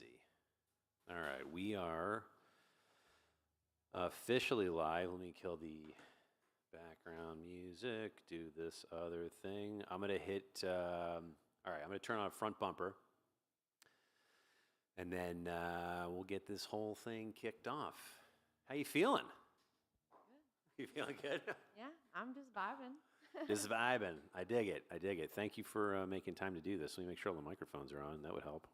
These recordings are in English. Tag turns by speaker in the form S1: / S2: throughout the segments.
S1: see. All right, we are officially live. Let me kill the background music, do this other thing. I'm going to hit, all right, I'm going to turn on front bumper. And then we'll get this whole thing kicked off. How you feeling?
S2: Good.
S1: You feeling good?
S2: Yeah, I'm just vibing.
S1: Just vibing. I dig it. I dig it. Thank you for making time to do this. Let me make sure all the microphones are on. That would help.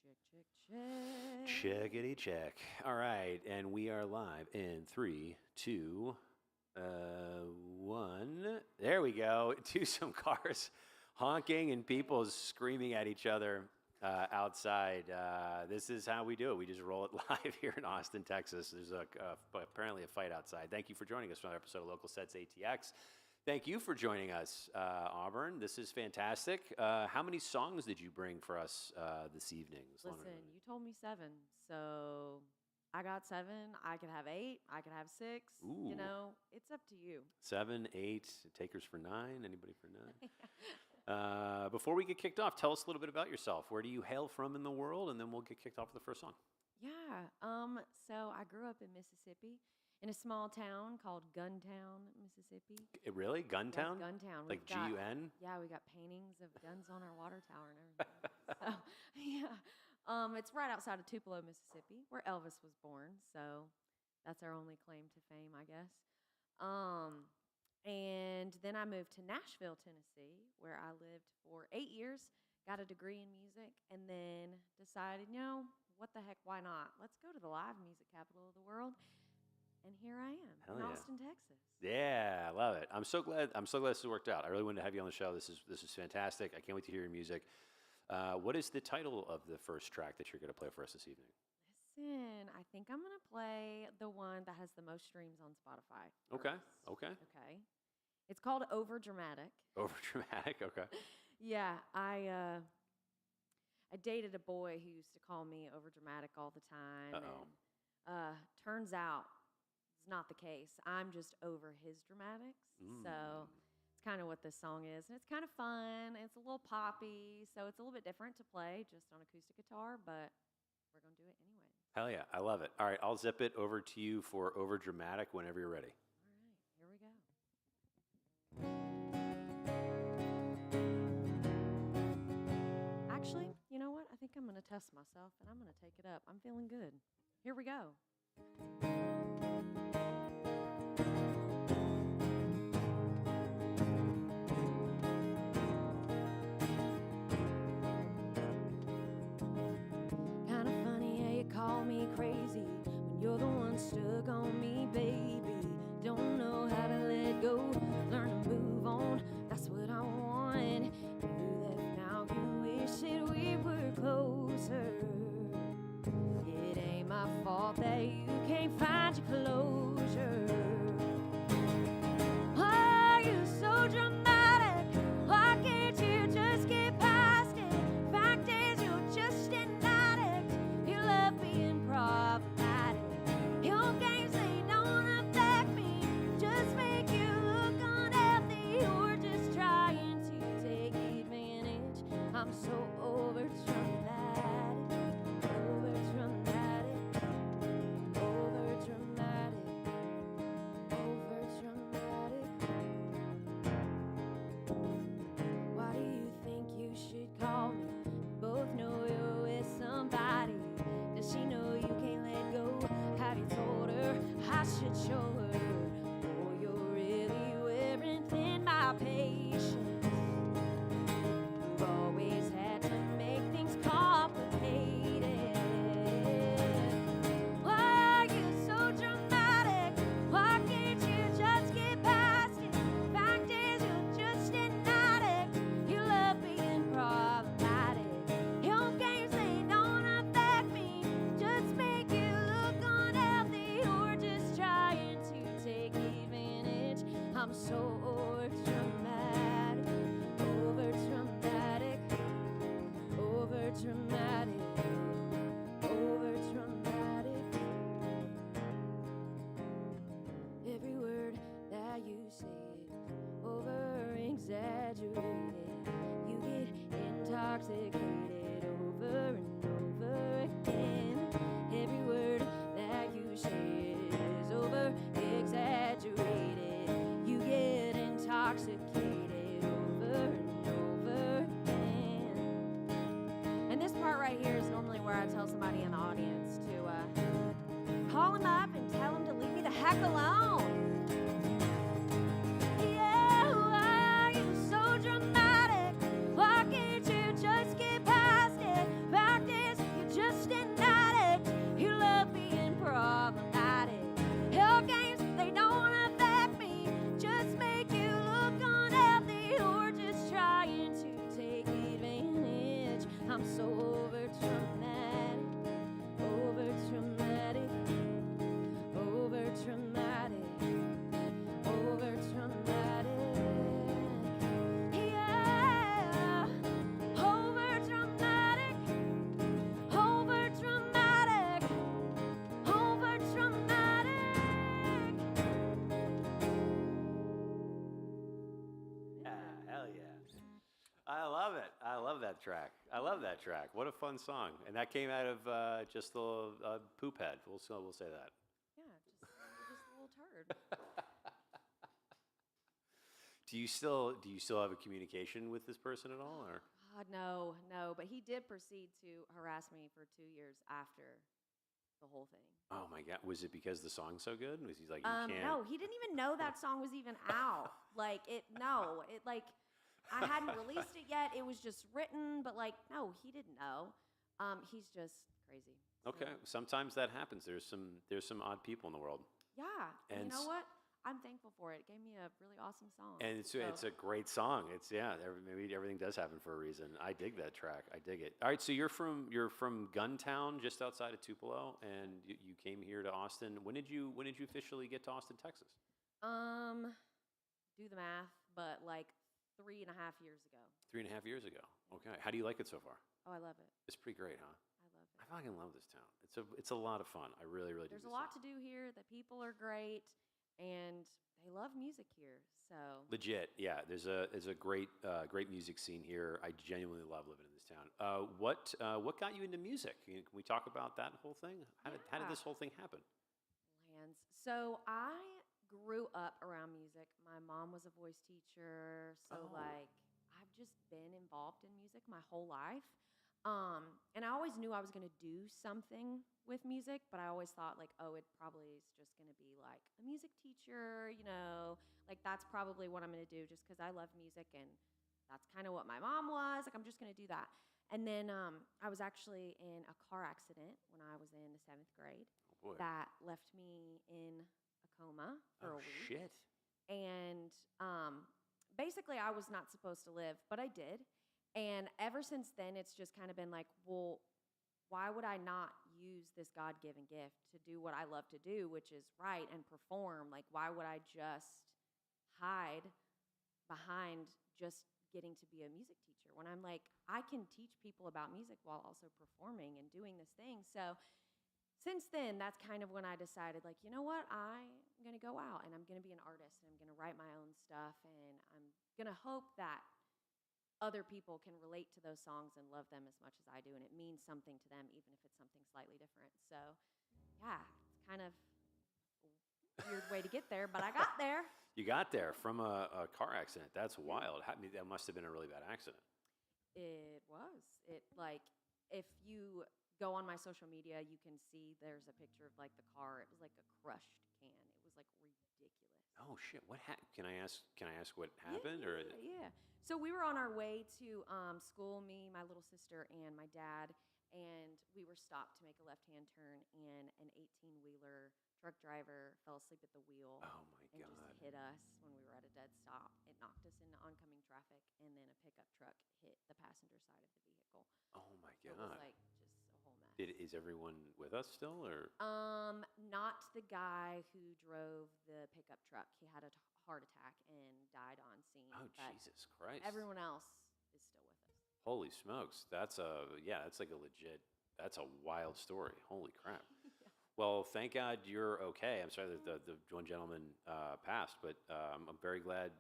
S2: Check, check, check.
S1: Checkity check. All right, and we are live in 3, 2, 1. There we go. To some cars honking and people screaming at each other outside. This is how we do it. We just roll it live here in Austin, Texas. There's apparently a fight outside. Thank you for joining us for another episode of Local Sets ATX. Thank you for joining us, Auburn. This is fantastic. How many songs did you bring for us this evening?
S2: Listen, you told me 7, so I got 7. I could have 8. I could have 6.
S1: Ooh.
S2: You know, it's up to you.
S1: 7, 8, takers for 9. Anybody for 9? Before we get kicked off, tell us a little bit about yourself. Where do you hail from in the world? And then we'll get kicked off with the first song.
S2: Yeah. So I grew up in Mississippi, in a small town called Guntown, Mississippi.
S1: Really? Guntown?
S2: Yes, Guntown.
S1: Like G-U-N?
S2: Yeah, we got paintings of guns on our water tower and everything. So, yeah. It's right outside of Tupelo, Mississippi, where Elvis was born. So that's our only claim to fame, I guess. And then I moved to Nashville, Tennessee, where I lived for 8 years, got a degree in music, and then decided, you know, what the heck, why not? Let's go to the live music capital of the world. And here I am in Austin, Texas.
S1: Yeah, I love it. I'm so glad this has worked out. I really wanted to have you on the show. This is fantastic. I can't wait to hear your music. What is the title of the first track that you're going to play for us this evening?
S2: Listen, I think I'm going to play the one that has the most streams on Spotify.
S1: Okay.
S2: It's called Over Dramatic.
S1: Over Dramatic, okay.
S2: Yeah, I dated a boy who used to call me Over Dramatic all the time.
S1: Uh-oh.
S2: And turns out it's not the case. I'm just over his dramatics. So it's kind of what this song is. And it's kind of fun. It's a little poppy. So it's a little bit different to play just on acoustic guitar, but we're going to do it anyway. All
S1: Hell yeah, I love it. All right, I'll zip it over to you for Over Dramatic whenever you're ready.
S2: right, here we go. Actually, you know what? I think I'm going to test myself, and I'm going to take it up. I'm feeling good. Here we go. Kinda funny how you call me crazy when you're the one stuck on me, baby. Don't know how to let go, learn to move on. That's what I want. You left now, you wish that we were closer. It ain't my fault that you can't find your closure. Why are you so dramatic? Why can't you just get past it? Fact is, you're just an addict. You love being problematic. Your games, they don't affect me. Just make you look unhealthy. You're just trying to take advantage. I'm so over dramatic. Over dramatic. Over dramatic. Over dramatic. Why do you think you should call me? We both know you're with somebody. Does she know you can't let go? Have you told her I should show her? Oh, you're really wearing thin my patience. You've always had to make things complicated. Why are you so dramatic? Why can't you just get past it? Fact is, you're just an addict. You love being problematic. Your games, they don't affect me. Just make you look unhealthy. You're just trying to take advantage. I'm so over dramatic. Over dramatic. Over dramatic. Over dramatic. Every word that you say is over exaggerated. You get intoxicated over and over again. where I tell somebody in the audience to call him up and tell him to leave me the heck alone. Yeah, why are you so dramatic? Why can't you just get past it? Fact is, you're just an addict. You love being problematic. Hell games, they don't affect me. Just make you look unhealthy or just trying to take advantage. I'm so over traumatic, over traumatic, over traumatic, over traumatic. Yeah, over dramatic, over dramatic, over dramatic.
S1: Yeah, hell yeah. I love it. I love that track. I love that track. What a fun song. And that came out of just a poop head. We'll say that.
S2: Yeah, just a little turd.
S1: Do you still have a communication with this person at all, or?
S2: God, no. But he did proceed to harass me for 2 years after the whole thing.
S1: Oh my God! Was it because the song's so good? Was he like, you can't?
S2: No, he didn't even know that song was even out. Like I hadn't released it yet. It was just written, but no, he didn't know. He's just crazy.
S1: Okay, sometimes that happens. There's some odd people in the world.
S2: Yeah, and
S1: And
S2: you know what? I'm thankful for it. It gave me a really awesome song.
S1: And it's a great song. Maybe everything does happen for a reason. I dig that track. I dig it. All right, so you're from Guntown, just outside of Tupelo, and you came here to Austin. When did you officially get to Austin, Texas?
S2: Do the math, but 3.5 years ago.
S1: 3.5 years ago. Okay. How do you like it so far?
S2: Oh, I love it.
S1: It's pretty great, huh?
S2: I love it.
S1: I fucking love this town. It's a lot of fun. I really do.
S2: There's a lot to do here. The people are great, and they love music here. So
S1: Legit, yeah. There's a great music scene here. I genuinely love living in this town. What got you into music? Can we talk about that whole thing? How did this whole thing happen?
S2: Lands. So I grew up around music. My mom was a voice teacher, so
S1: Oh.
S2: I've just been involved in music my whole life. And I always knew I was going to do something with music, but I always thought oh, it probably is just going to be a music teacher, that's probably what I'm going to do just because I love music and that's kind of what my mom was. I'm just going to do that. And then I was actually in a car accident when I was in the 7th grade
S1: Oh boy.
S2: that left me in a coma for a week.
S1: Shit.
S2: And basically, I was not supposed to live, but I did. And ever since then, it's just kind of been well, why would I not use this God-given gift to do what I love to do, which is write and perform? Why would I just hide behind just getting to be a music teacher when I'm I can teach people about music while also performing and doing this thing. So since then, that's kind of when I decided, you know what, I'm going to go out and I'm going to be an artist and I'm going to write my own stuff and I'm going to hope that other people can relate to those songs and love them as much as I do, and it means something to them, even if it's something slightly different. So, yeah, it's kind of a weird way to get there, but I got there.
S1: You got there from a car accident. That's wild. That must have been a really bad accident.
S2: It was. If you go on my social media, you can see there's a picture of the car. It was a crushed can. It was ridiculous.
S1: Oh shit! What Can I ask what happened?
S2: Yeah. So we were on our way to school, me, my little sister, and my dad, and we were stopped to make a left-hand turn, and an 18-wheeler truck driver fell asleep at the wheel.
S1: Oh my
S2: and
S1: God.
S2: just hit us when we were at a dead stop. It knocked us into oncoming traffic, and then a pickup truck hit the passenger side of the vehicle.
S1: Oh my
S2: So
S1: God.
S2: it was just a whole mess.
S1: Is everyone with us still, or?
S2: Not the guy who drove the pickup truck. He had a heart attack and died on scene.
S1: Oh
S2: but
S1: Jesus Christ!
S2: everyone else is still with us.
S1: Holy smokes! That's a legit. That's a wild story. Holy crap!
S2: Yeah.
S1: Well, thank God you're okay. I'm sorry that the one gentleman passed, but I'm very glad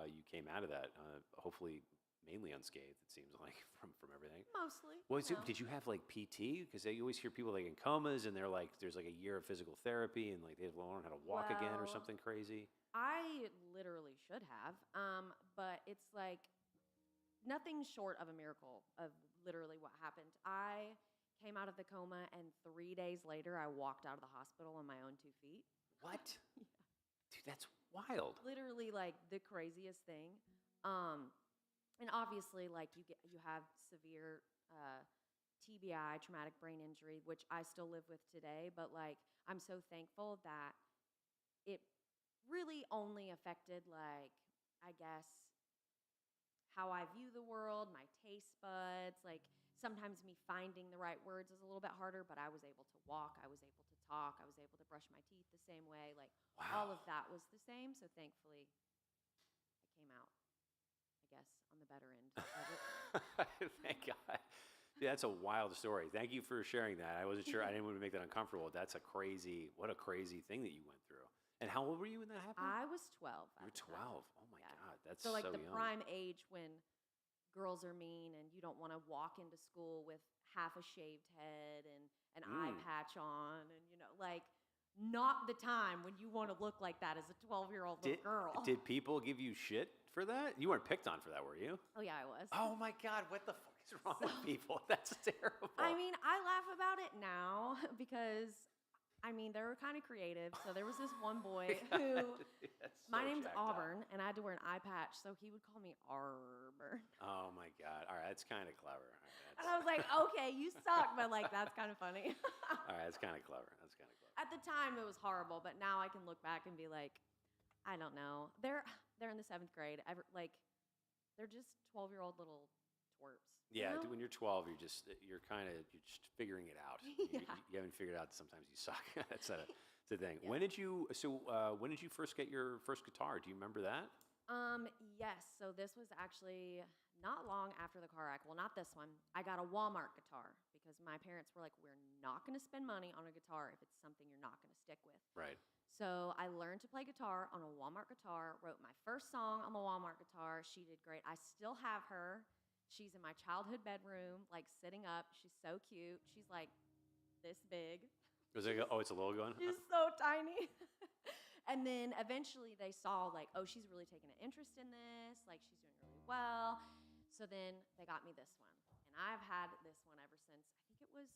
S1: you came out of that. Hopefully, mainly unscathed. It seems like from everything.
S2: Mostly.
S1: Well,
S2: no.
S1: did you have PT? Because you always hear people in comas, and they're there's a year of physical therapy, and they have to learn how to walk again or
S2: Well,
S1: something crazy.
S2: I literally should have, but it's nothing short of a miracle of literally what happened. I
S3: came out of the coma, and 3 days later, I walked out of the hospital on my own 2 feet.
S1: What? Dude, that's wild.
S3: Literally, like, the craziest thing. And obviously, like, you have severe TBI, traumatic brain injury, which I still live with today. But, like, I'm so thankful that it really only affected, like, I guess, how I view the world, my taste buds. Like, sometimes me finding the right words is a little bit harder, but I was able to walk, I was able to talk, I was able to brush my teeth the same way. Like, all of that was the same. So thankfully, I came out, I guess, on the better end of it.
S1: Thank God. Yeah, that's a wild story. Thank you for sharing that. I wasn't sure. I didn't want to make that uncomfortable. That's what a crazy thing that you went through. And how old were you when that happened?
S3: I was 12.
S1: You were 12. Oh my
S3: Yeah.
S1: God, that's
S3: So, like,
S1: so
S3: the
S1: young.
S3: prime age when girls are mean and you don't want to walk into school with half a shaved head and an eye patch on, and, you know, like, not the time when you want to look like that as a 12-year-old little girl.
S1: Did people give you shit for that? You weren't picked on for that, were you?
S3: Oh, yeah, I was.
S1: Oh my God, what the fuck is wrong with people? That's terrible.
S3: I mean, I laugh about it now because, I mean, they were kind of creative. So there was this one boy who, my name's Auburn, and I had to wear an eye patch, so he would call me Arbor.
S1: Oh my God. All right, that's kind of clever. All right,
S3: And I was like, okay, you suck, but, like, that's kind of funny.
S1: all right, that's kind of clever. That's kind of clever.
S3: At the time, it was horrible, but now I can look back and be like, I don't know. They're in the 7th grade. They're just 12-year-old little twerps.
S1: Yeah,
S3: you know?
S1: when you're 12, you're just figuring it out.
S3: Yeah.
S1: You haven't figured out. Sometimes you suck. That's the thing. Yeah. When did you first get your first guitar? Do you remember that?
S3: Yes. So this was actually not long after the car wreck. Well, not this one. I got a Walmart guitar because my parents were like, we're not going to spend money on a guitar if it's something you're not going to stick with.
S1: Right.
S3: So I learned to play guitar on a Walmart guitar, wrote my first song on the Walmart guitar. She did great. I still have her. She's in my childhood bedroom, like, sitting up. She's so cute. She's like this big.
S1: Was it? Oh, it's a little gun.
S3: She's so tiny. And then eventually they saw, like, oh, she's really taking an interest in this. Like, she's doing really well. So then they got me this one. And I've had this one ever since, I think it was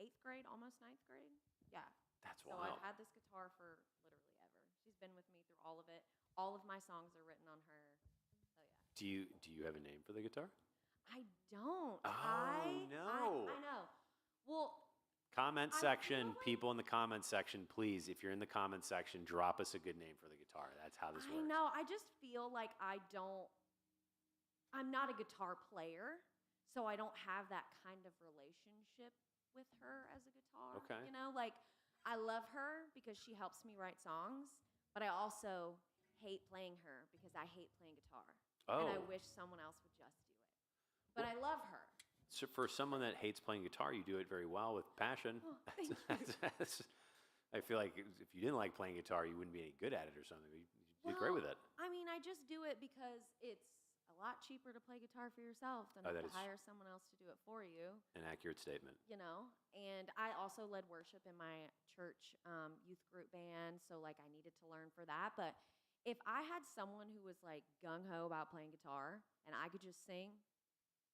S3: 8th grade, almost 9th grade. Yeah.
S1: That's
S3: So
S1: wild.
S3: I've had this guitar for literally ever. She's been with me through all of it. All of my songs are written on her. So yeah.
S1: Do you have a name for the guitar?
S3: I don't.
S1: Oh, no.
S3: I know. Well,
S1: Comment
S3: I
S1: section,
S3: feel like-
S1: people in the comment section, please, if you're in the comment section, drop us a good name for the guitar. That's how this
S3: I
S1: works.
S3: know. I just feel like I'm not a guitar player, so I don't have that kind of relationship with her as a guitar.
S1: Okay.
S3: You know, like, I love her because she helps me write songs, but I also hate playing her because I hate playing guitar.
S1: Oh.
S3: And I wish someone else would just do it. But I love her.
S1: So for someone that hates playing guitar, you do it very well with passion.
S3: Oh, thank you.
S1: I feel like if you didn't like playing guitar, you wouldn't be any good at it or something. You did great with it.
S3: I mean, I just do it because it's a lot cheaper to play guitar for yourself than to hire someone else to do it for you.
S1: An accurate statement.
S3: You know, and I also led worship in my church youth group band, so, like, I needed to learn for that. But if I had someone who was, like, gung-ho about playing guitar and I could just sing,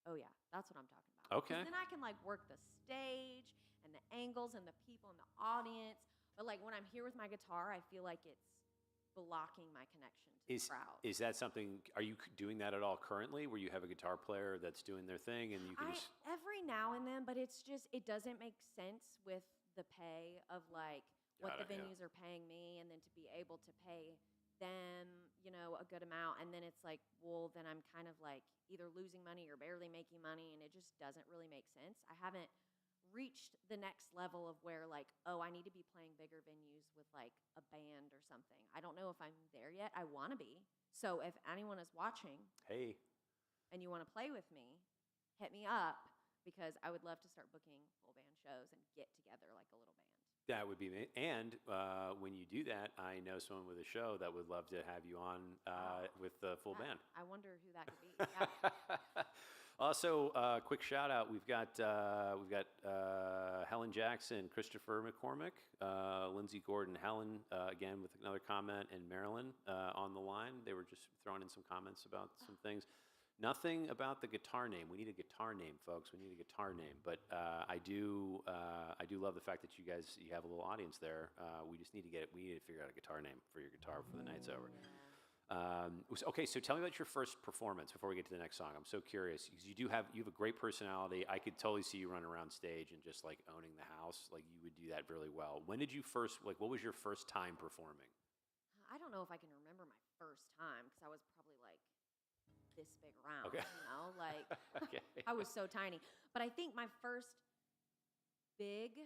S3: oh yeah, that's what I'm talking about.
S1: Okay.
S3: 'Cause then I can, like, work the stage and the angles and the people in the audience. But, like, when I'm here with my guitar, I feel like it's blocking my connection to the crowd.
S1: Is that something, are you doing that at all currently, where you have a guitar player that's doing their thing and you can just...
S3: Every now and then, but it's just, it doesn't make sense with the pay of, like, what the venues are paying me, and then to be able to pay them, you know, a good amount. And then it's like, well, then I'm kind of, like, either losing money or barely making money, and it just doesn't really make sense. I haven't reached the next level of where, like, oh, I need to be playing bigger venues with, like, a band or something. I don't know if I'm there yet. I want to be. So if anyone is watching,
S1: Hey.
S3: and you want to play with me, hit me up, because I would love to start booking full band shows and get together like a little band.
S1: That would be amazing. And when you do that, I know someone with a show that would love to have you on with the full band.
S3: I wonder who that could be. Yeah.
S1: Also, quick shout out. We've got Helen Jackson, Christopher McCormick, Lindsay Gordon, Helen again with another comment, and Marilyn on the line. They were just throwing in some comments about some things. Nothing about the guitar name. We need a guitar name, folks. We need a guitar name. But I do love the fact that you have a little audience there. We just need to figure out a guitar name for your guitar before the night's over. Okay, so tell me about your first performance before we get to the next song. I'm so curious because you have a great personality. I could totally see you running around stage and just like owning the house. Like you would do that really well. When did you first what was your first time performing?
S3: I don't know if I can remember my first time because I was probably like this big around,
S1: Okay.
S3: like
S1: Okay.
S3: I was so tiny. But I think my first big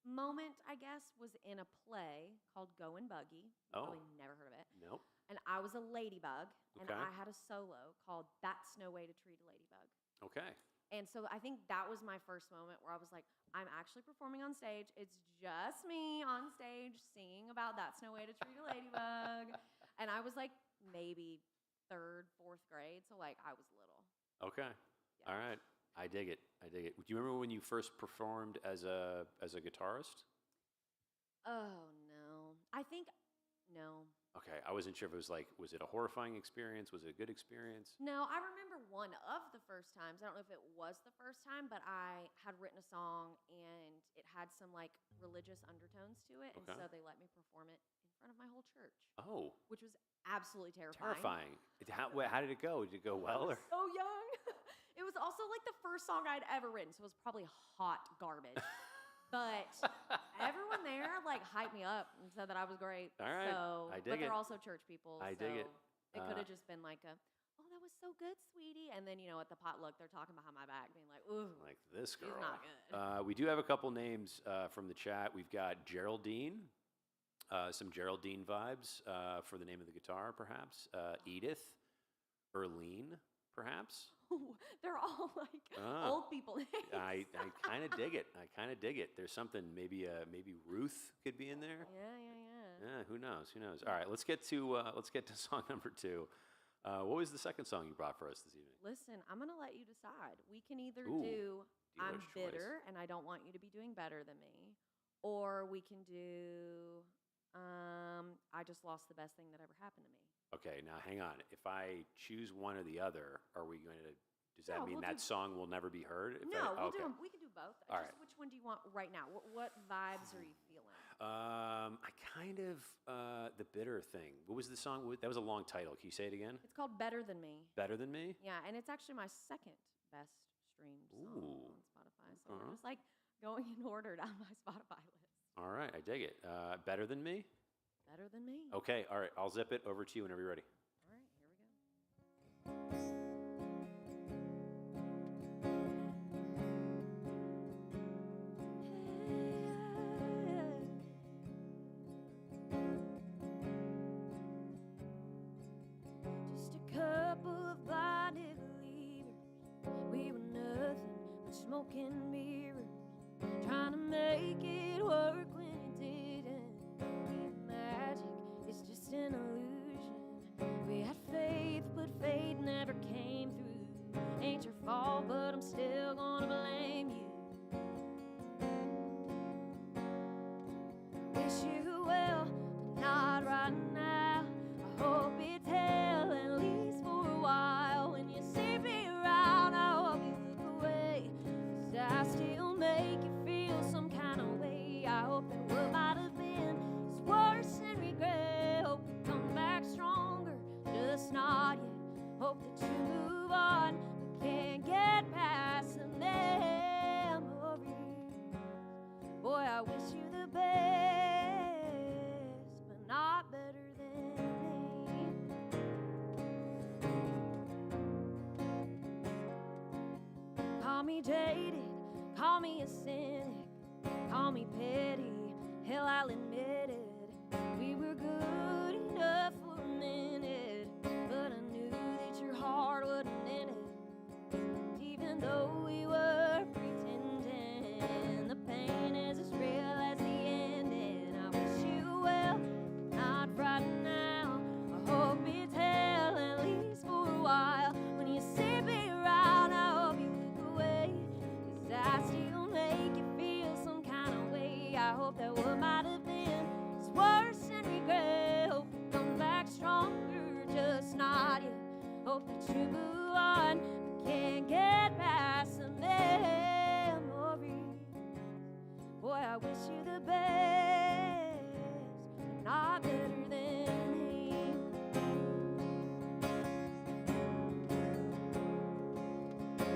S3: moment, I guess, was in a play called Go and Buggy.
S1: Oh.
S3: Probably never heard of it.
S1: Nope.
S3: And I was a ladybug, and
S1: Okay.
S3: I had a solo called That's No Way to Treat a Ladybug.
S1: Okay.
S3: And so I think that was my first moment where I was like, I'm actually performing on stage. It's just me on stage singing about That's No Way to Treat a Ladybug. And I was like maybe 3rd, 4th grade, so like I was little.
S1: Okay.
S3: Yeah.
S1: All right. I dig it. Do you remember when you first performed as a guitarist?
S3: Oh no. I think no.
S1: Okay. I wasn't sure if it was it a horrifying experience? Was it a good experience?
S3: No, I remember one of the first times. I don't know if it was the first time, but I had written a song and it had some like religious undertones to it, and
S1: Okay.
S3: so they let me perform it in front of my whole church,
S1: Oh,
S3: which was absolutely terrifying.
S1: terrifying. How did it go? Did it go well? Or?
S3: So young. It was also like the first song I'd ever written, so it was probably hot garbage. But everyone there like hyped me up and said that I was great.
S1: All right.
S3: So,
S1: I dig
S3: but they're
S1: it.
S3: also church people.
S1: I
S3: so
S1: dig it.
S3: It could have just been like oh, that was so good, sweetie. And then, at the potluck, they're talking behind my back, being like, ooh,
S1: Like this girl.
S3: she's not good.
S1: We do have a couple names from the chat. We've got Geraldine, some Geraldine vibes for the name of the guitar, perhaps. Edith, Erlene, perhaps.
S3: They're all like
S1: Ah.
S3: old people names.
S1: I kind of dig it. There's something. Maybe Ruth could be in there.
S3: Yeah.
S1: Yeah. Who knows? All right. Let's get to song number 2. What was the second song you brought for us this evening?
S3: Listen, I'm going to let you decide. We can either
S1: Ooh,
S3: do I'm
S1: dealer's choice.
S3: bitter and I don't want you to be doing better than me, or we can do I just lost the best thing that ever happened to me.
S1: Okay, now hang on. If I choose one or the other, does that
S3: No,
S1: mean
S3: we'll
S1: that
S3: do-
S1: song will never be heard?
S3: No,
S1: Okay.
S3: we can do both.
S1: All
S3: Just
S1: right.
S3: which one do you want right now? What vibes are you feeling?
S1: I kind of, the bitter thing. What was the song? That was a long title. Can you say it again?
S3: It's called Better Than Me.
S1: Better Than Me?
S3: Yeah, and it's actually my second best streamed song
S1: Ooh.
S3: on Spotify. So we're just like going in order down my Spotify list.
S1: All right, I dig it. Better Than Me?
S3: Better Than Me.
S1: Okay, all right. I'll zip it over to you whenever you're ready.
S3: All right, here we go. Just a couple of blinded believers. We were nothing but smoke and mirrors, trying to make it work when it didn't. We had magic, it's just an illusion. We had faith, but faith never came through. Ain't your fault, but I'm still gonna blame you. Wish you well, but not right now. I hope it's hell, at least for a while. When you see me around, I hope you look away, 'cause I still make you feel some kind of way. I hope that what might have been is worse than regret. Hope you come back stronger, just not yet. Hope that you move on, but can't get past the memories. Boy, I wish you the best, but not better than me. Call me jaded, call me a cynic, call me petty, hell, I'll admit it. We were good enough for a minute, but I knew that your heart wasn't in it. Even though we were pretending, the pain is as real as the ending. I wish you well, not right now. I hope it's hell, at least for a while. When you see me around, I hope you look away, 'cause I still make you feel some kind of way. I hope that what might have been
S2: wish you the best, not better than him.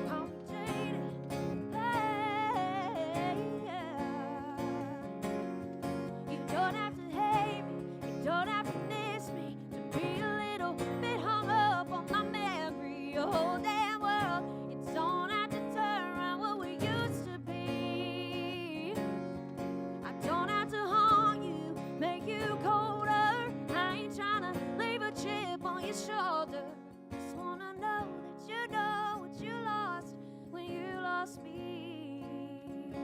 S2: Complicated, you don't have to hate me, you don't have to miss me, to be a little bit hung up on my memory. Your whole damn world, you don't have to turn around what we used to be. I don't have to haunt you, make you colder. I ain't tryna leave a chip on your shoulder. Just wanna know that you know what you lost when you lost me. I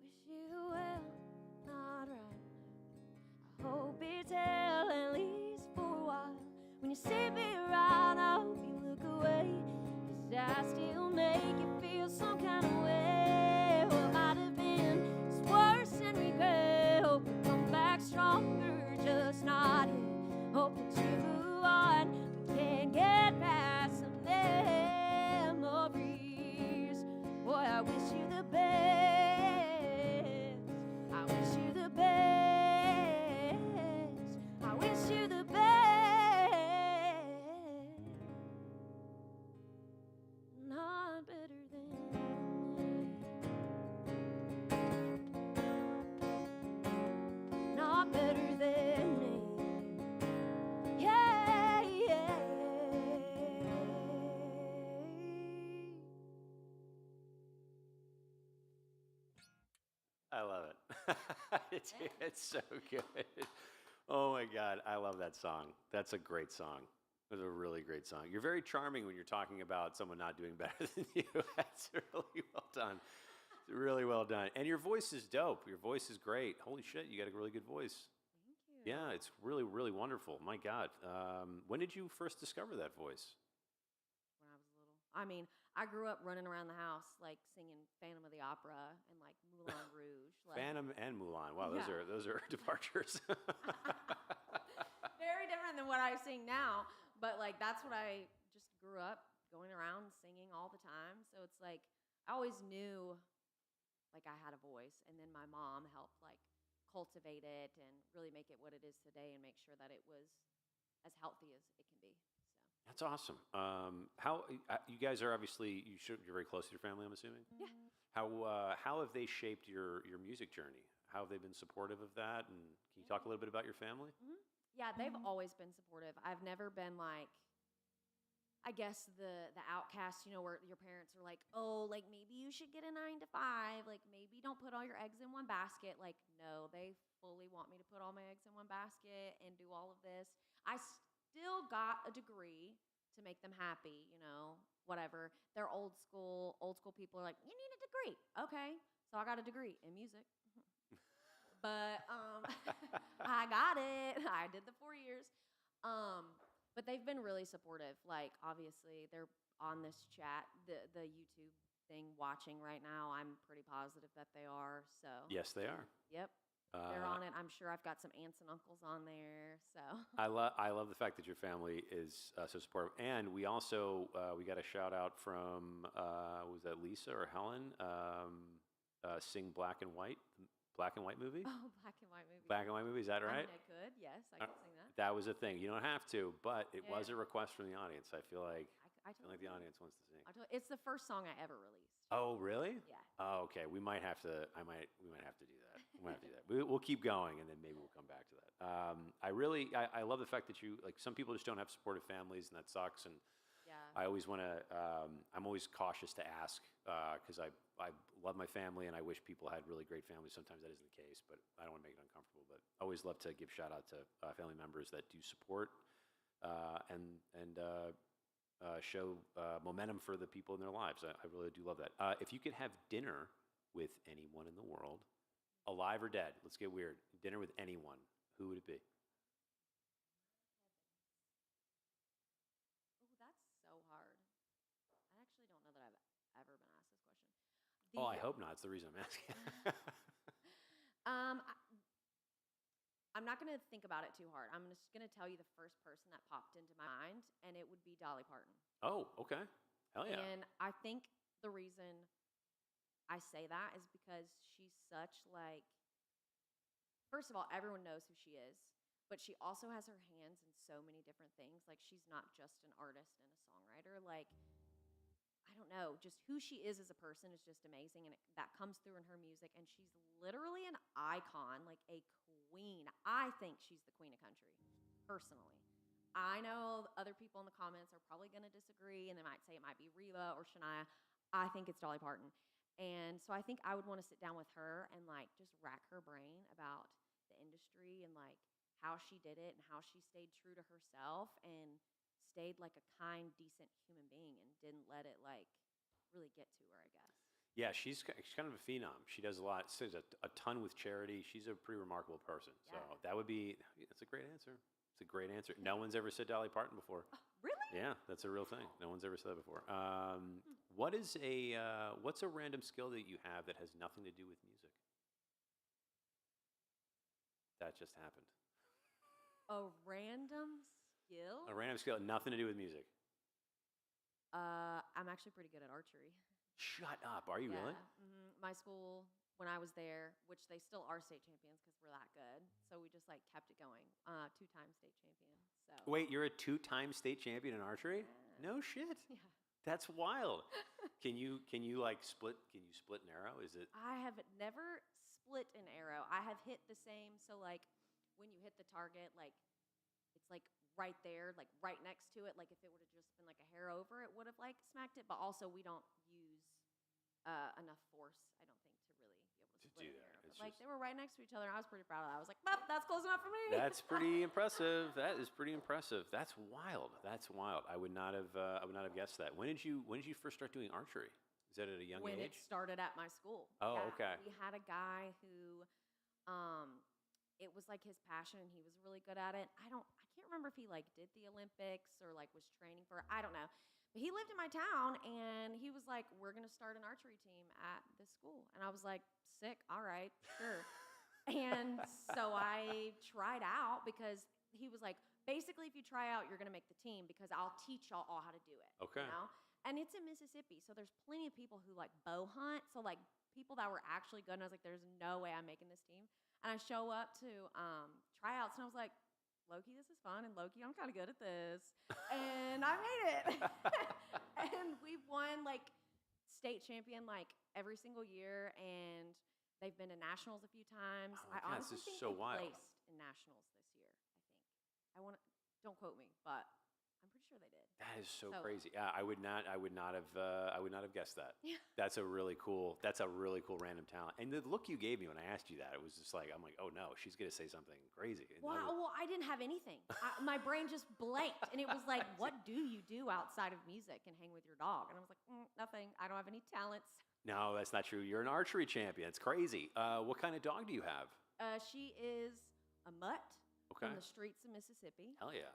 S2: wish you well, not right now. I hope it's hell, at least for a while. When you see me around, I hope you look away, 'cause I still make you feel some kind of way. What might have been is worse than regret. Hope you come back stronger, just not yet. Hope that you move on, we can't get past some memories. Boy, I wish you the best. I wish you the best. I wish you the best. Not better than me. Not better than me. Yeah, yeah.
S1: I love it. It's so good. Oh my God, I love that song. That's a great song. It's a really great song. You're very charming when you're talking about someone not doing better than you. That's really well done. It's really well done. And your voice is dope. Your voice is great. Holy shit, you got a really good voice.
S3: Thank you.
S1: Yeah, it's really, really wonderful. My God. When did you first discover that voice?
S3: When I was little. I mean, I grew up running around the house like singing Phantom of the Opera and like Moulin Rouge. Like,
S1: Phantom and Mulan. Wow,
S3: Yeah.
S1: those are departures.
S3: very different than what I sing now, but like that's what I just grew up going around singing all the time. So it's like I always knew like I had a voice, and then my mom helped like cultivate it and really make it what it is today and make sure that it was as healthy as it can be. So
S1: That's awesome. How you guys are obviously you're very close to your family, I'm assuming.
S3: yeah.
S1: How have they shaped your music journey? How have they been supportive of that? And can you talk a little bit about your family?
S3: Yeah, they've always been supportive. I've never been like, I guess the outcast, you know, where your parents are like, oh, like maybe you should get a 9 to 5, like maybe don't put all your eggs in one basket. Like, no, they fully want me to put all my eggs in one basket and do all of this. I still got a degree to make them happy, you know, whatever. They're old school people are like, you need a degree. Okay. So I got a degree in music. But I got it. I did the 4 years. But they've been really supportive. Like, obviously, they're on this chat, the YouTube thing watching right now. I'm pretty positive that they are. So
S1: Yes, they are.
S3: Yep. They're on it. I'm sure I've got some aunts and uncles on there. So
S1: I love the fact that your family is so supportive, and we also we got a shout out from was that Lisa or Helen? Sing Black and White movie.
S3: oh, black and white movie.
S1: Black and White movie, is that
S3: I
S1: right?
S3: mean, I could. Yes, I could sing that.
S1: That was a thing. You don't have to, but it was a
S3: Yeah.
S1: request from the audience. I feel like
S3: I
S1: the audience wants to sing.
S3: It's the first song I ever released.
S1: Oh, really?
S3: Yeah.
S1: Oh, okay. We might have to. We might have to do that. We might have to do that. We'll keep going, and then maybe we'll come back to that. I love the fact that you like. Some people just don't have supportive families, and that sucks. And
S3: Yeah.
S1: I always want to. I'm always cautious to ask because I love my family, and I wish people had really great families. Sometimes that isn't the case, but I don't want to make it uncomfortable. But I always love to give shout out to family members that do support and show momentum for the people in their lives. I really do love that. If you could have dinner with anyone in the world, alive or dead, let's get weird. Dinner with anyone, who would it be?
S3: Oh, that's so hard. I actually don't know that I've ever been asked this question.
S1: Oh, I hope not. It's the reason I'm asking.
S3: I'm not going to think about it too hard. I'm just going to tell you the first person that popped into my mind, and it would be Dolly Parton.
S1: Oh, okay. Hell yeah.
S3: And I think the reason I say that is because she's such like, first of all, everyone knows who she is, but she also has her hands in so many different things. Like she's not just an artist and a songwriter. Like I don't know, just who she is as a person is just amazing, and that comes through in her music. And she's literally an icon, like a queen. I think she's the queen of country, personally. I know other people in the comments are probably going to disagree, and they might say it might be Reba or Shania. I think it's Dolly Parton. And so I think I would want to sit down with her and like just rack her brain about the industry and like how she did it and how she stayed true to herself and stayed like a kind, decent human being and didn't let it like really get to her, I guess.
S1: Yeah, she's kind of a phenom. She does a lot. Says a ton with charity. She's a pretty remarkable person. So that's a great answer. It's a great answer. No one's ever said Dolly Parton before.
S3: Really?
S1: Yeah, that's a real thing. No one's ever said that before. What's a random skill that you have that has nothing to do with music? That just happened.
S3: A random skill?
S1: A random skill, nothing to do with music.
S3: I'm actually pretty good at archery.
S1: Shut up. Are you really?
S3: My school, when I was there, which they still are state champions because we're that good. So we just like kept it going. 2-time state champion. So
S1: Wait, you're a 2-time state champion in archery?
S3: Yeah.
S1: No shit.
S3: Yeah.
S1: That's wild. Can you like split? Can you split an arrow? Is it?
S3: I have never split an arrow. I have hit the same. So like when you hit the target, like it's like right there, like right next to it. Like if it would have just been like a hair over, it would have like smacked it. But also we don't use enough force, I don't think, to really be able to split
S1: do
S3: an
S1: that.
S3: arrow.
S1: It's
S3: But like
S1: just-
S3: they were right next to each other, and I was pretty proud of that. I was like, well, that's close enough for me.
S1: That's pretty impressive. That is pretty impressive. That's wild. That's wild. I would not have guessed that. When did you first start doing archery? Is that at a young
S3: When
S1: age?
S3: it started at my school.
S1: Oh,
S3: Yeah,
S1: okay.
S3: We had a guy who, it was like his passion, and he was really good at it. I can't remember if he like did the Olympics or like was training for it. I don't know. But he lived in my town, and he was like, we're going to start an archery team at this school. And I was like, sick, all right, sure. And so I tried out because he was like, basically, if you try out, you're going to make the team because I'll teach y'all all how to do it.
S1: Okay.
S3: You know? And it's in Mississippi, so there's plenty of people who like bow hunt. So like people that were actually good, and I was like, there's no way I'm making this team. And I show up to tryouts, and I was like, Loki, this is fun, and Loki, I'm kind of good at this. And I made it. And we've won like state champion like every single year, and they've been to nationals a few times.
S1: Oh my
S3: I
S1: God,
S3: honestly
S1: this is
S3: think
S1: so
S3: they
S1: wild.
S3: placed in nationals this year. Don't quote me, but I'm pretty sure they did.
S1: That is so
S3: So-
S1: crazy. Yeah, I would not have guessed that.
S3: Yeah.
S1: That's a really cool random talent. And the look you gave me when I asked you that, it was just like, I'm like, oh no, she's gonna say something crazy. And that was-
S3: Well, I didn't have anything. My brain just blanked, and it was like, what do you do outside of music and hang with your dog? And I was like, nothing. I don't have any talents.
S1: No, that's not true. You're an archery champion. It's crazy. What kind of dog do you have?
S3: She is a mutt
S1: Okay.
S3: from the streets of Mississippi.
S1: Hell yeah.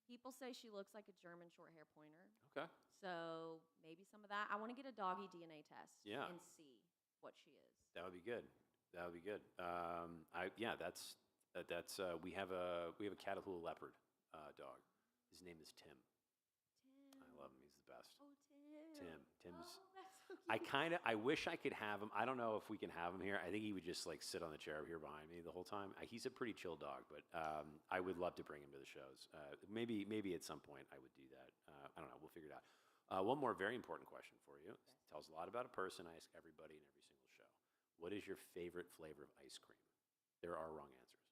S3: People say she looks like a German short hair pointer.
S1: Okay.
S3: So maybe some of that. I want to get a doggy DNA test
S1: Yeah.
S3: and see what she is.
S1: That would be good. That would be good. We have a Catahoula leopard dog. His name is Tim.
S3: Tim.
S1: I love him. He's the best.
S3: Oh, Tim.
S1: Tim's.
S3: Oh, that's so cute.
S1: I wish I could have him. I don't know if we can have him here. I think he would just like sit on the chair here behind me the whole time. He's a pretty chill dog, but I would love to bring him to the shows. Maybe at some point I would do that. I don't know. We'll figure it out. One more very important question for you. It tells a lot about a person. I ask everybody in every single show. What is your favorite flavor of ice cream? There are wrong answers.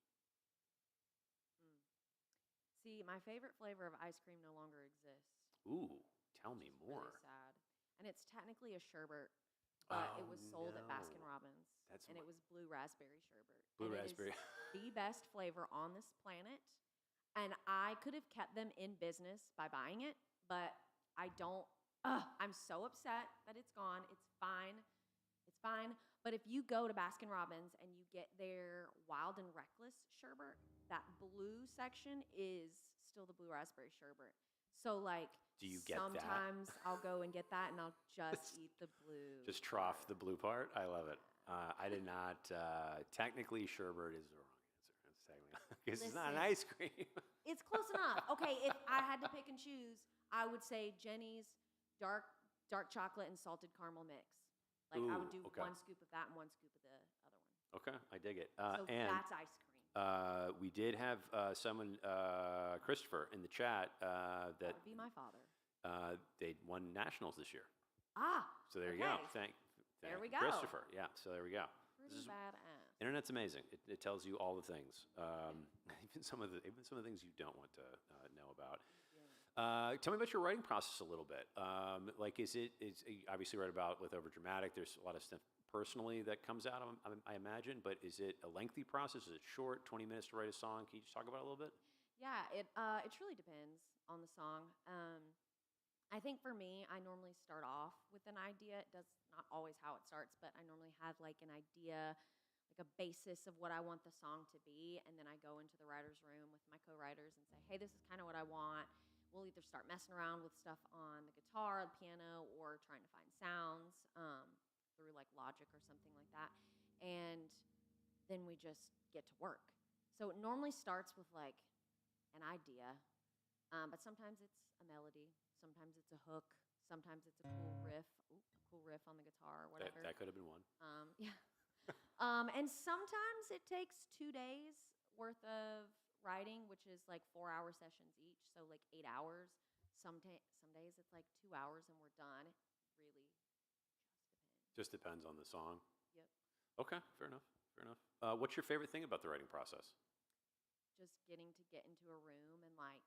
S3: See, my favorite flavor of ice cream no longer exists.
S1: Ooh, tell me
S3: It's
S1: more.
S3: really sad. And it's technically a sherbet, but it
S1: Oh,
S3: was sold at Baskin
S1: no.
S3: Robbins.
S1: That's
S3: and
S1: my-
S3: it was blue raspberry sherbet.
S1: Blue
S3: And it
S1: raspberry.
S3: is the best flavor on this planet. And I could have kept them in business by buying it, but I don't. I'm so upset that it's gone. It's fine. It's fine. But if you go to Baskin Robbins and you get their Wild and Reckless sherbet, that blue section is still the blue raspberry sherbet. So like,
S1: Do you get that?
S3: sometimes I'll go and get that, and I'll just eat the blue.
S1: Just trough the blue part. I love it. I did not. Technically, sherbet is the wrong answer. It's technically because it's not an
S3: Listen.
S1: ice cream.
S3: It's close enough. Okay, if I had to pick and choose, I would say Jenny's dark dark chocolate and salted caramel mix. Like I would
S1: Ooh,
S3: do
S1: okay.
S3: 1 scoop of that and 1 scoop of the other one.
S1: Okay, I dig it.
S3: So
S1: And
S3: that's ice cream.
S1: we did have someone, Christopher, in the chat
S3: That
S1: that
S3: would be my father.
S1: they won nationals this year.
S3: Ah,
S1: So there you go.
S3: okay. There we go.
S1: Christopher. Yeah, so there we go.
S3: Pretty badass.
S1: Internet's amazing. It tells you all the things, even some of the things you don't want to know about. Tell me about your writing process a little bit. Like, you obviously write about with Overdramatic. There's a lot of stuff personally that comes out, I imagine. But is it a lengthy process? Is it short? 20 minutes to write a song? Can you just talk about it a little bit?
S3: Yeah, it truly depends on the song. I think for me, I normally start off with an idea. It does not always how it starts, but I normally have like an idea, like a basis of what I want the song to be, and then I go into the writer's room with my co-writers and say, hey, this is kind of what I want. We'll either start messing around with stuff on the guitar, the piano, or trying to find sounds through like Logic or something like that. And then we just get to work. So it normally starts with like an idea, but sometimes it's a melody, sometimes it's a hook, sometimes it's a cool riff, on the guitar or whatever.
S1: That could have been one.
S3: Yeah. And sometimes it takes 2 days worth of writing, which is like 4-hour sessions each, so like 8 hours. Some days it's like 2 hours and we're done. It really
S1: Just depends on the song.
S3: Yep.
S1: Okay, fair enough. What's your favorite thing about the writing process?
S3: Just getting to get into a room and like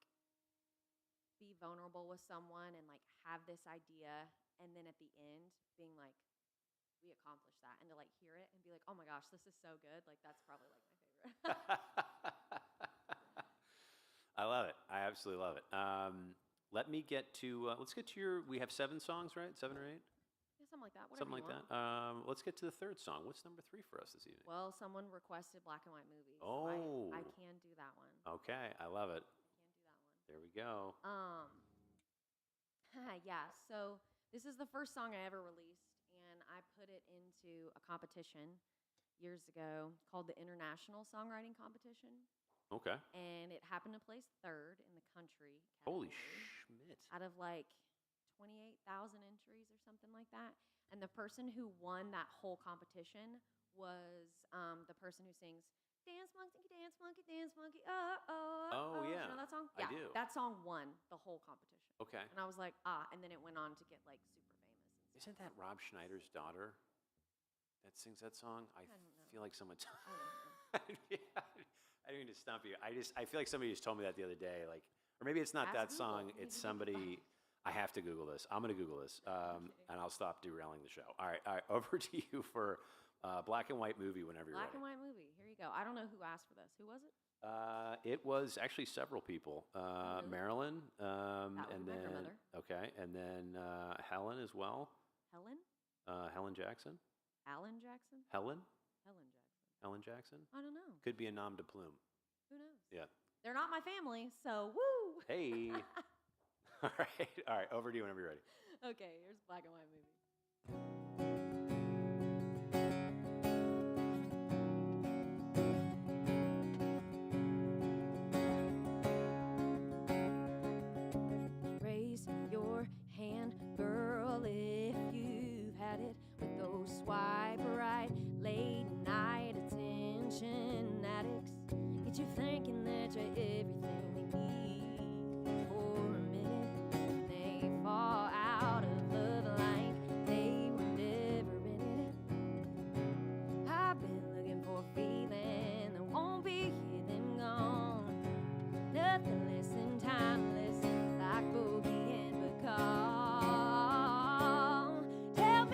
S3: be vulnerable with someone and like have this idea, and then at the end being like, we accomplished that, and to like hear it and be like, oh my gosh, this is so good. Like that's probably like my favorite.
S1: I love it. I absolutely love it. Let's get to we have 7 songs, right? 7 or 8?
S3: Yeah, something like that.
S1: Something
S3: Whatever
S1: like
S3: you
S1: that.
S3: want.
S1: Let's get to the 3rd song. What's number 3 for us this evening?
S3: Well, someone requested black and white movies.
S1: Oh.
S3: So I can do that one.
S1: Okay, I love it.
S3: Can do that one.
S1: There we go.
S3: Yeah, so this is the first song I ever released, and I put it into a competition years ago called the International Songwriting Competition,
S1: Okay.
S3: and it happened to place 3rd in the country
S1: Holy
S3: category
S1: schmidt.
S3: out of like 28,000 entries or something like that. And the person who won that whole competition was the person who sings Dance Monkey, Dance Monkey, Dance Monkey, oh, oh,
S1: Oh,
S3: oh.
S1: yeah.
S3: You know that song?
S1: I
S3: Yeah,
S1: do.
S3: that song won the whole competition.
S1: Okay.
S3: And I was like, and then it went on to get like super famous. And stuff.
S1: Isn't that Rob Schneider's daughter that sings that song? I
S3: don't know.
S1: feel like someone.
S3: I don't know.
S1: Yeah, I didn't mean to stump you. I feel like somebody just told me that the other day. Like, or maybe it's not that
S3: Ask
S1: song.
S3: Google.
S1: It's somebody. I have to Google this. I'm going to Google this, and I'll stop derailing the show. All right. Over to you for black and white movie whenever you're
S3: Black
S1: ready.
S3: and white movie. Here you go. I don't know who asked for this. Who was it?
S1: It was actually several people.
S3: really?
S1: Marilyn,
S3: would
S1: and
S3: be my
S1: then
S3: grandmother.
S1: okay, and then Helen as well.
S3: Helen?
S1: Helen Jackson.
S3: Alan Jackson?
S1: Helen.
S3: Helen Jackson.
S1: Helen Jackson.
S3: I don't know.
S1: Could be a nom de plume.
S3: Who knows?
S1: Yeah.
S3: They're not my family, so woo!
S1: Hey. All right. Over to you whenever you're ready.
S3: Okay, here's black and white movie. Raise your hand, girl, if you've had it with those swipe right late night attention addicts. Get you thinking that you're everything they need for a minute. They fall out of love like they were never in it. I've been looking for a feeling that won't be here, then gone. Nothing less than timeless, like bogey and pecan. Tell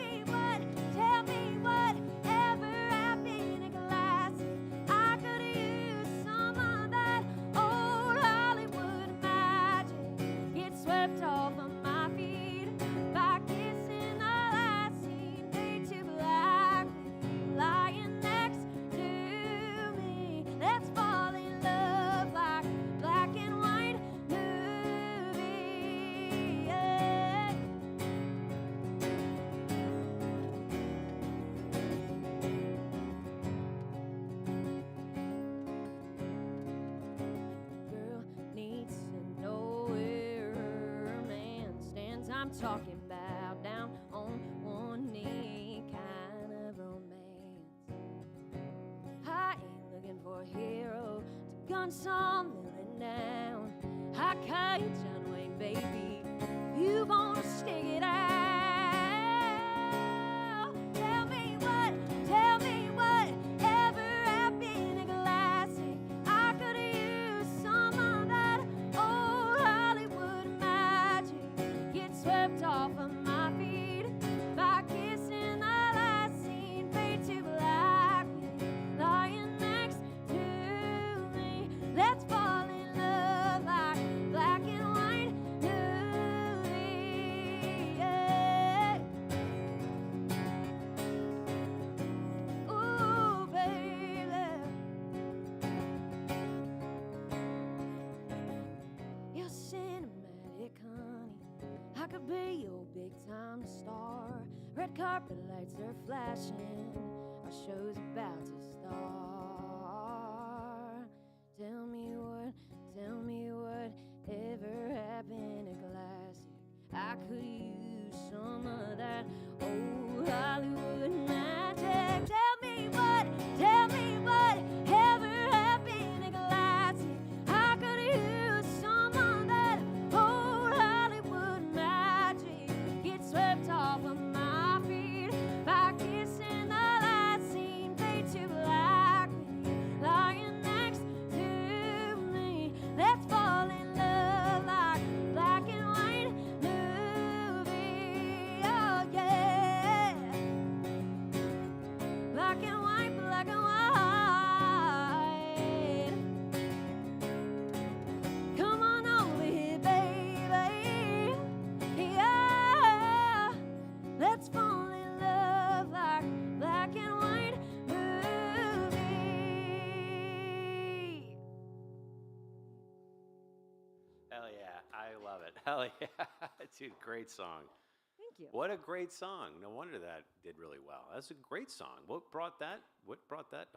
S3: me whatever happened to classic. I could use some of that old Hollywood magic. Get swept off of my feet by kissing the last scene. Fade to black with you lying next to me. Let's fall in love like black and white movie. Yeah. Girl needs to know where her man stands. I'm talking about down
S2: on some villain down. I call you John Wayne, baby. You gonna stick it out? Tell me what ever happened to classic? I could use some of that old Hollywood magic. Get swept off of my feet by kissing the last scene. Fade to black, lying next to me. Let's fall in love like black and white movie. Yeah. Ooh, baby. You're cinematic, honey. I could be your big time star. Red carpet lights are flashing. Our show's about to start. Tell me what ever happened to classic? I could use some of that old Hollywood magic. Tell me what ever happened to classic? I could use some of that old Hollywood magic. Get swept off of my feet by kissing the last scene. Fade to black, lying next to me. Let's fall in love like black and white movie. Oh yeah, black and white, black and white. Come on over here, baby. Yeah, let's fall in love like black and white movie.
S1: Hell yeah, I love it. Hell yeah, dude, great song.
S3: Thank you.
S1: What a great song. No wonder that did really well. That's a great song. What brought that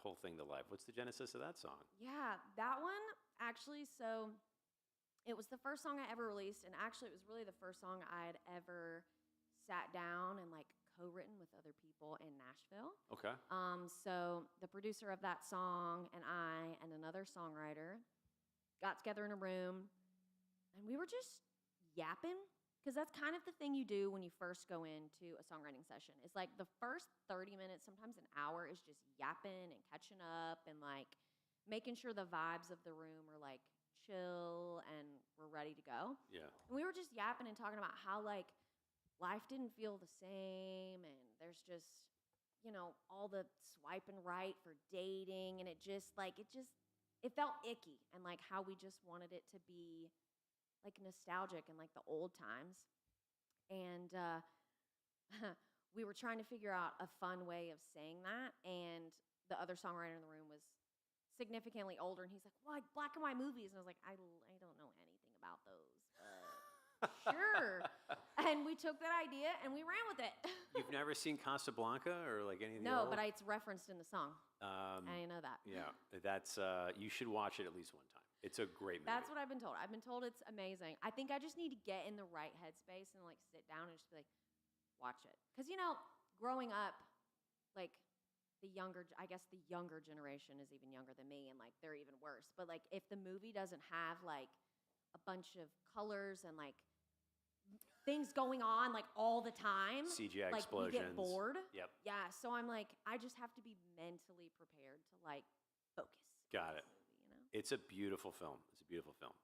S1: whole thing to life? What's the genesis of that song?
S3: Yeah, that one actually, so it was the first song I ever released, and actually it was really the first song I had ever sat down and like co-written with other people in Nashville.
S1: Okay.
S3: So the producer of that song and I and another songwriter got together in a room, and we were just yapping, because that's kind of the thing you do when you first go into a songwriting session. It's like the first 30 minutes, sometimes an hour, is just yapping and catching up and like making sure the vibes of the room are like chill and we're ready to go.
S1: Yeah.
S3: And we were just yapping and talking about how like life didn't feel the same, and there's just, you know, all the swiping right for dating, and it felt icky, and like how we just wanted it to be like nostalgic and like the old times. And we were trying to figure out a fun way of saying that, and the other songwriter in the room was significantly older, and he's like, well, like black and white movies. And I was like, I don't know anything about those, but sure. And we took that idea and we ran with it.
S1: You've never seen Casablanca or like any of the
S3: No,
S1: old?
S3: but it's referenced in the song. I didn't know that.
S1: Yeah, that's you should watch it at least one time. It's a great movie.
S3: That's what I've been told. I've been told it's amazing. I think I just need to get in the right headspace and like sit down and just be like, watch it. Because, you know, growing up, like I guess the younger generation is even younger than me, and like they're even worse. But like if the movie doesn't have like a bunch of colors and like things going on like all the time,
S1: CGI
S3: like
S1: explosions.
S3: you get bored.
S1: Yep.
S3: Yeah, so I'm like, I just have to be mentally prepared to like focus.
S1: Got it.
S3: Movie, you know?
S1: It's a beautiful film. It's a beautiful film.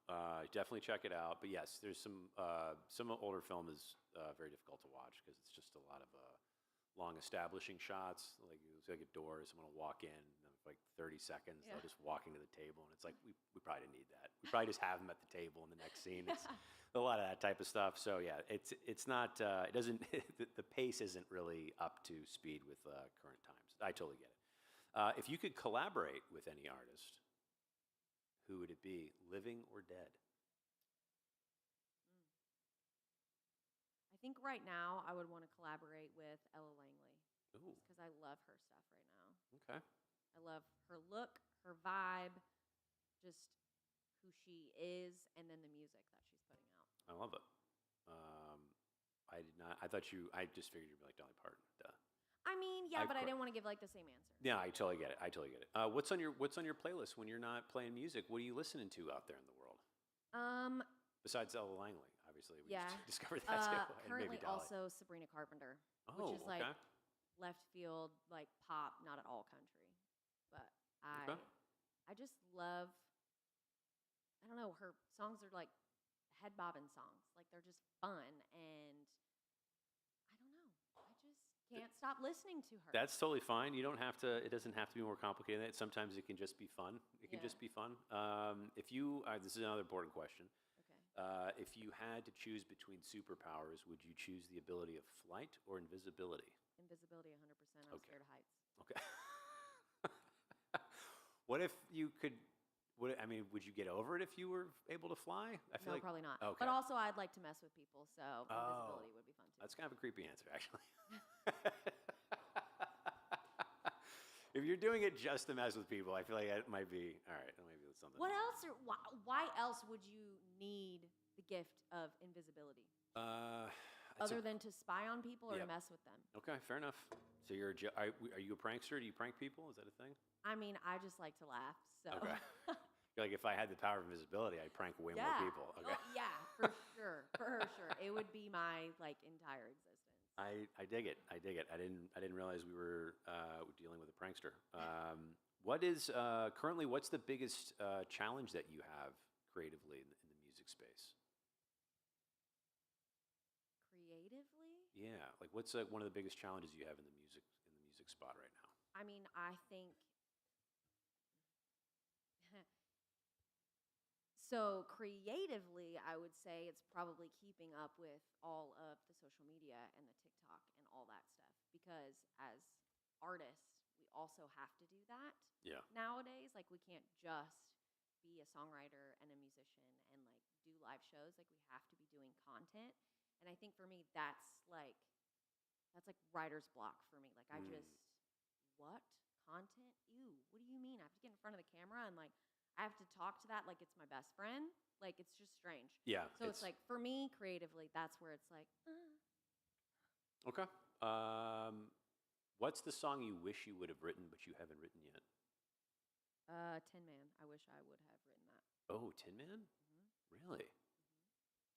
S1: Definitely check it out. But yes, there's some older film is very difficult to watch because it's just a lot of long establishing shots. Like it's like a door, someone will walk in, and for like 30 seconds,
S3: Yeah.
S1: they'll just walk into the table, and it's like we probably didn't need that. We probably just have them at the table in the next scene. It's a lot of that type of stuff. So yeah, it's not it doesn't the pace isn't really up to speed with current times. I totally get it. If you could collaborate with any artist, who would it be, living or dead?
S3: I think right now I would want to collaborate with Ella Langley,
S1: Ooh,
S3: because I love her stuff right now.
S1: okay.
S3: I love her look, her vibe, just who she is, and then the music that she's putting out.
S1: I love it. I did not. I thought you. I just figured you'd be like Dolly Parton. Duh.
S3: I mean, yeah, but I
S1: cr-
S3: didn't want to give like the same answer.
S1: Yeah, I totally get it. I totally get it. What's on your playlist when you're not playing music? What are you listening to out there in the world
S3: Um,
S1: besides Ella Langley? Obviously, we
S3: yeah.
S1: just discovered that too, and
S3: Currently
S1: maybe Dolly.
S3: also Sabrina Carpenter,
S1: Oh,
S3: which is like
S1: okay.
S3: left field, like pop, not at all country. But
S1: Okay.
S3: I just love. I don't know. Her songs are like head bobbing songs. Like they're just fun, and I don't know. I just can't stop listening to her.
S1: That's totally fine. You don't have to. It doesn't have to be more complicated than that. Sometimes it can just be fun. It can
S3: Yeah.
S1: just be fun. If you, this is another important question.
S3: Okay.
S1: If you had to choose between superpowers, would you choose the ability of flight or invisibility?
S3: Invisibility, 100%. I'm
S1: Okay.
S3: scared of heights.
S1: Okay. What if you could? I mean, would you get over it if you were able to fly? I feel
S3: No,
S1: like
S3: probably not.
S1: Okay.
S3: But also, I'd like to mess with people, so
S1: Oh.
S3: invisibility would be fun too.
S1: That's kind of a creepy answer, actually. If you're doing it just to mess with people, I feel like it might be all right. That might be something.
S3: What else? Why else would you need the gift of invisibility
S1: That's
S3: other than to spy on people or
S1: Yep.
S3: to mess with them?
S1: okay, fair enough. So are you a prankster? Do you prank people? Is that a thing?
S3: I mean, I just like to laugh. So
S1: Okay. You're like, if I had the power of invisibility, I'd prank way more people. Okay.
S3: Oh, yeah, for sure, for sure. It would be my like entire existence.
S1: I dig it. I dig it. I didn't realize we were dealing with a prankster. What is currently? What's the biggest challenge that you have creatively in the music space?
S3: Creatively,
S1: Yeah, like what's one of the biggest challenges you have in the music spot right now?
S3: I mean, I think. So creatively, I would say it's probably keeping up with all of the social media and the TikTok and all that stuff. Because as artists, we also have to do that
S1: Yeah.
S3: nowadays. Like we can't just be a songwriter and a musician and like do live shows. Like we have to be doing content. And I think for me, that's like writer's block for me. Like I just what content? Ew, what do you mean? I have to get in front of the camera and like I have to talk to that like it's my best friend. Like it's just strange.
S1: Yeah.
S3: So it's like for me creatively, that's where it's like.
S1: Okay. What's the song you wish you would have written but you haven't written yet?
S3: Tin Man. I wish I would have written that.
S1: Oh, Tin Man? Really?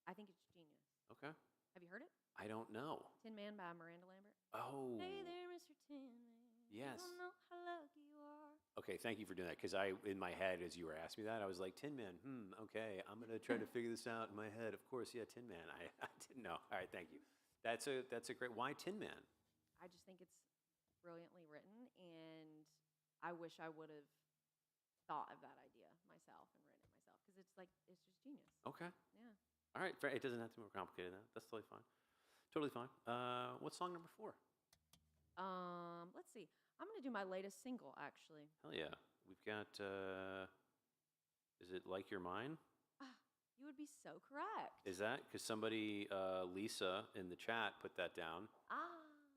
S3: I think it's genius.
S1: Okay.
S3: Have you heard it?
S1: I don't know.
S3: Tin Man by Miranda Lambert.
S1: Oh.
S3: Hey there, Mr. Tin Man.
S1: Yes.
S3: You don't know how lucky you are.
S1: Okay, thank you for doing that. Because in my head, as you were asking me that, I was like, Tin Man. Okay, I'm gonna try to figure this out in my head. Of course, yeah, Tin Man. I didn't know. All right, thank you. That's a great. Why Tin Man?
S3: I just think it's brilliantly written, and I wish I would have thought of that idea myself and written it myself because it's just genius.
S1: Okay.
S3: Yeah.
S1: All right. Fair. It doesn't have to be more complicated than that. That's totally fine. Totally fine. What's song number 4?
S3: Let's see. I'm gonna do my latest single actually.
S1: Hell yeah. We've got. Is it Like You're Mine?
S3: You would be so correct.
S1: Is that because somebody, Lisa in the chat, put that down?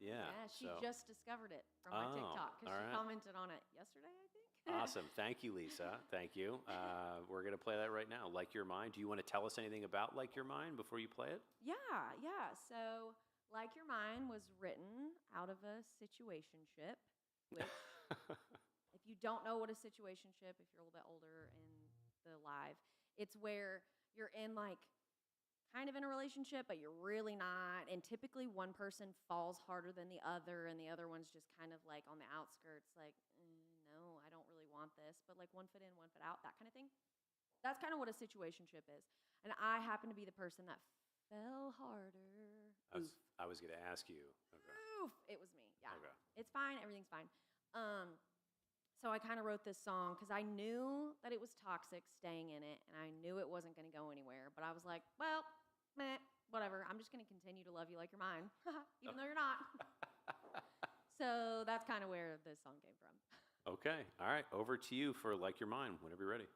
S3: Yeah, she
S1: so-
S3: just discovered it from my
S1: Oh,
S3: TikTok because
S1: all
S3: she
S1: right.
S3: commented on it yesterday, I think.
S1: Awesome. Thank you, Lisa. Thank you. We're going to play that right now. Like Your Mind. Do you want to tell us anything about Like Your Mind before you play it?
S3: Yeah. So, Like Your Mind was written out of a situationship, which, if you don't know what a situationship, if you're a little bit older in the live, it's where you're in like kind of in a relationship, but you're really not. And typically one person falls harder than the other, and the other one's just kind of like on the outskirts, like, no, I don't really want this, but like one foot in, one foot out, that kind of thing. That's kind of what a situationship is. And I happen to be the person that fell harder.
S1: I was going to ask you. Okay.
S3: Oof, it was me. Yeah.
S1: Okay.
S3: It's fine. Everything's fine. So I kind of wrote this song because I knew that it was toxic staying in it, and I knew it wasn't going to go anywhere. But I was like, well, whatever. I'm just going to continue to love you like you're mine, even though you're not. So that's kind of where this song came from.
S1: Okay. All right. Over to you for Like Your Mind whenever you're ready.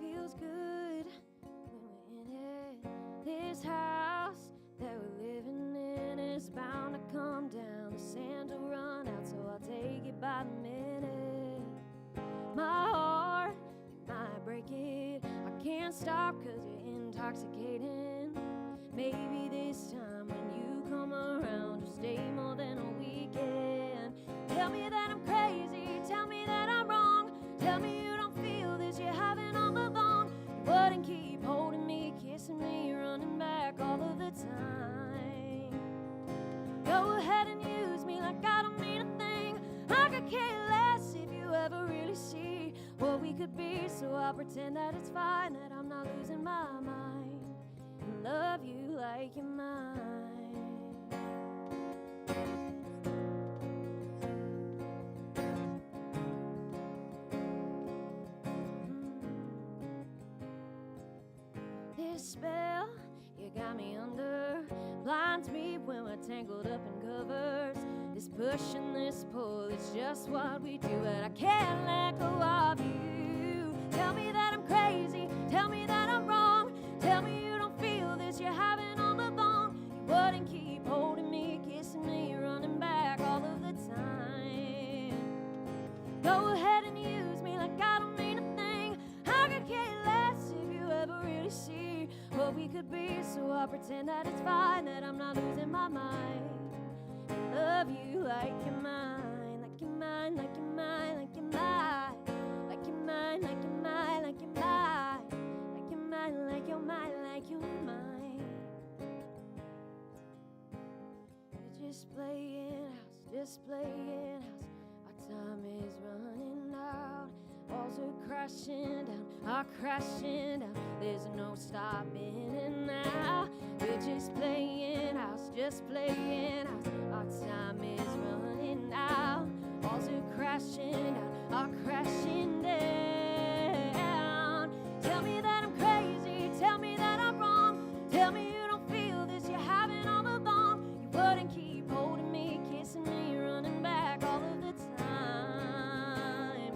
S2: Feels good when we're in it. This house that we're living in is bound to come down. The sand will run out, so I'll take it by the minute. My heart, you might break it. I can't stop 'cause you're intoxicating. Maybe this time when you come around, you'll stay more than a weekend. Tell me that I'm crazy, tell me that I'm wrong. Tell me you don't feel this, you haven't all along. You wouldn't keep holding me, kissing me, running back all of the time. Go ahead and use me like I don't mean a thing. I could care less if you ever really see what we could be. So I'll pretend that it's fine, that I'm not losing my mind, and love you like you're mine. This spell you got me under blinds me when we're tangled up in covers. This push and this pull, it's just what we do, but I can't let go of you. Tell me that I'm crazy, tell me that I'm wrong. Tell me you don't feel this, you haven't all along. You wouldn't keep holding me, kissing me, running back all of the time. Go ahead and use me like I don't mean a thing. I could care less if you ever really see what we could be. So I'll pretend that it's fine, that I'm not losing my mind. I love you like you're mine, like you're mine, like you're mine, like you're mine, like you're mine, like you're mine, like you're mine, like you're mine, like you're mine, like you're mine. You're just playing house, just playing house. Our time is running out. Walls are crashing down, are crashing down. There's no stopping it now. We're just playing house, just playing house. Our time is running out. Walls are crashing down, are crashing down. Tell me that I'm crazy, tell me that I'm wrong. Tell me you don't feel this, you haven't all along. You wouldn't keep holding me, kissing me, running back all of the time.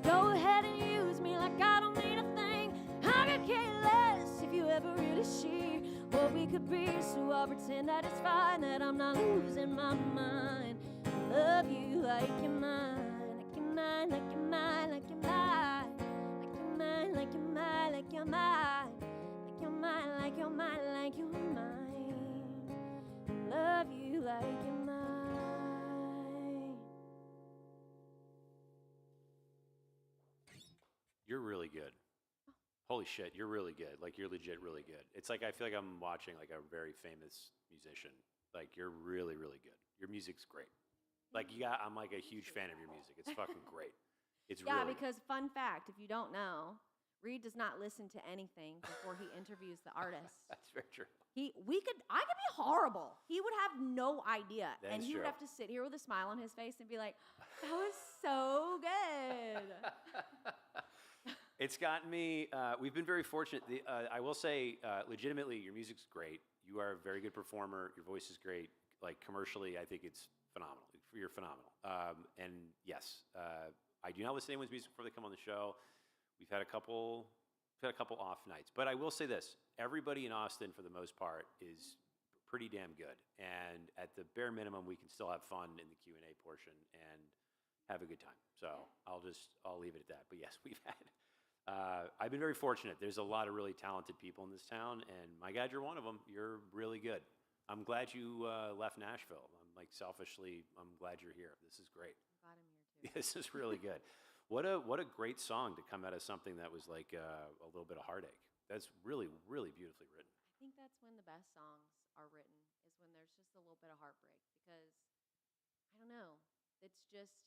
S2: Go ahead and use me like I don't mean a thing. I could care less if you ever really see what we could be. So I'll pretend that it's fine, that I'm not losing my mind. I love you like you're mine, like you're mine, like you're mine, like you're mine, like you're mine, like you're mine, like you're mine, like you're mine, like you're mine, like you're mine. I love you like you're mine.
S1: You're really good. Holy shit, you're really good. Like, you're legit really good. It's like I feel like I'm watching like a very famous musician. Like, you're really, really good. Your music's great. Like, I'm like a huge fan of your music. It's fucking great. It's
S3: Yeah,
S1: really
S3: because fun fact, if you don't know, Reed does not listen to anything before he interviews the artist.
S1: That's very true.
S3: I could be horrible. He would have no idea.
S1: That
S3: And
S1: is
S3: he would
S1: true.
S3: have to sit here with a smile on his face and be like, that was so good.
S1: It's gotten me, we've been very fortunate. I will say, legitimately, your music's great. You are a very good performer. Your voice is great. Like, commercially, I think it's phenomenal. You're phenomenal. And yes, I do not listen to anyone's music before they come on the show. We've had a couple off nights. But I will say this, everybody in Austin, for the most part, is pretty damn good. And at the bare minimum, we can still have fun in the Q&A portion and have a good time. So I'll leave it at that. But yes, we've had, I've been very fortunate. There's a lot of really talented people in this town, and my God, you're one of them. You're really good. I'm glad you left Nashville. I'm like, selfishly, I'm glad you're here. This is great.
S3: I'm glad I'm here too.
S1: This is really good. What a great song to come out of something that was like a little bit of heartache. That's really, really beautifully written.
S3: I think that's when the best songs are written, is when there's just a little bit of heartbreak. Because, I don't know, it's just,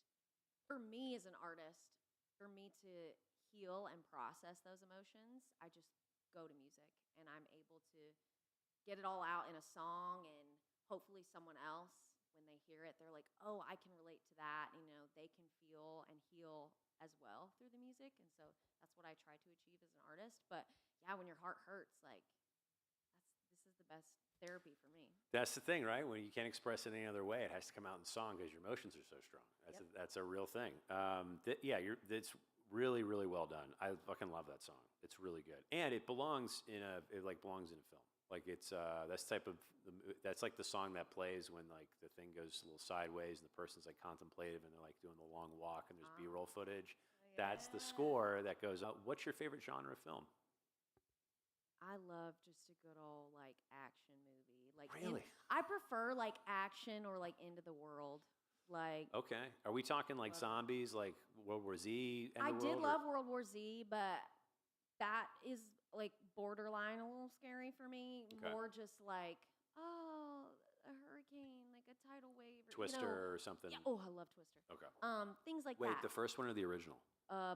S3: for me as an artist, for me to heal and process those emotions, I just go to music. And I'm able to get it all out in a song, and hopefully someone else, when they hear it, they're like, oh, I can relate to that. You know, they can feel and heal as well through the music. And so that's what I try to achieve as an artist. But yeah, when your heart hurts, like, this is the best therapy for me.
S1: That's the thing, right? When you can't express it any other way, it has to come out in song because your emotions are so strong. That's a real thing. It's really, really well done. I fucking love that song. It's really good, and it belongs in a film. Like it's that's like the song that plays when like the thing goes a little sideways and the person's like contemplative and they're like doing the long walk and there's B-roll footage. That's the score that goes up. What's your favorite genre of film?
S3: I love just a good old like action movie. Like
S1: Really?
S3: I prefer like action or like End of the World. Like
S1: Okay. Are we talking like zombies, like World War Z?
S3: I did love World War Z, but that is like borderline a little scary for me.
S1: Okay.
S3: More just like, oh, a hurricane, like a tidal wave, or,
S1: Twister or something.
S3: Yeah. Oh, I love Twister.
S1: Okay.
S3: Things like
S1: Wait,
S3: that.
S1: the first one or the original?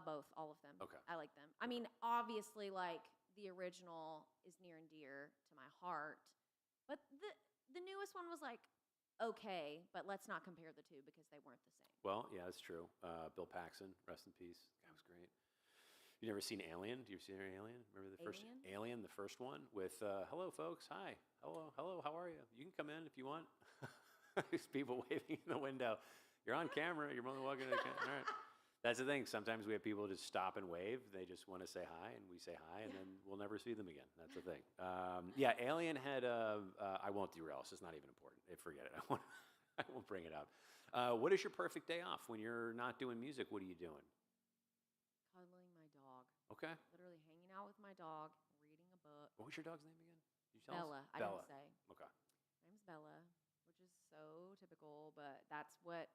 S3: Both, all of them.
S1: Okay.
S3: I like them. I mean, obviously, like the original is near and dear to my heart, but the newest one was like okay, but let's not compare the two because they weren't the same.
S1: Well, yeah, that's true. Bill Paxton, rest in peace. That was great. You never seen Alien? Do you see Alien? Remember the first Alien, the first one with hello folks, hi, hello, how are you? You can come in if you want. There's people waving in the window. You're on camera. You're more than welcome to come. All right. That's the thing. Sometimes we have people just stop and wave. They just want to say hi, and we say hi, and then we'll never see them again. That's the thing. Yeah, Alien had. I won't derail. It's not even important. Forget it. I won't bring it up. What is your perfect day off when you're not doing music? What are you doing?
S3: Cuddling my dog.
S1: Okay.
S3: Literally hanging out with my dog, reading a book.
S1: What was your dog's name again? Did you tell us?
S3: Bella. I
S1: Bella.
S3: didn't say.
S1: Okay.
S3: Her name's Bella, which is so typical, but that's what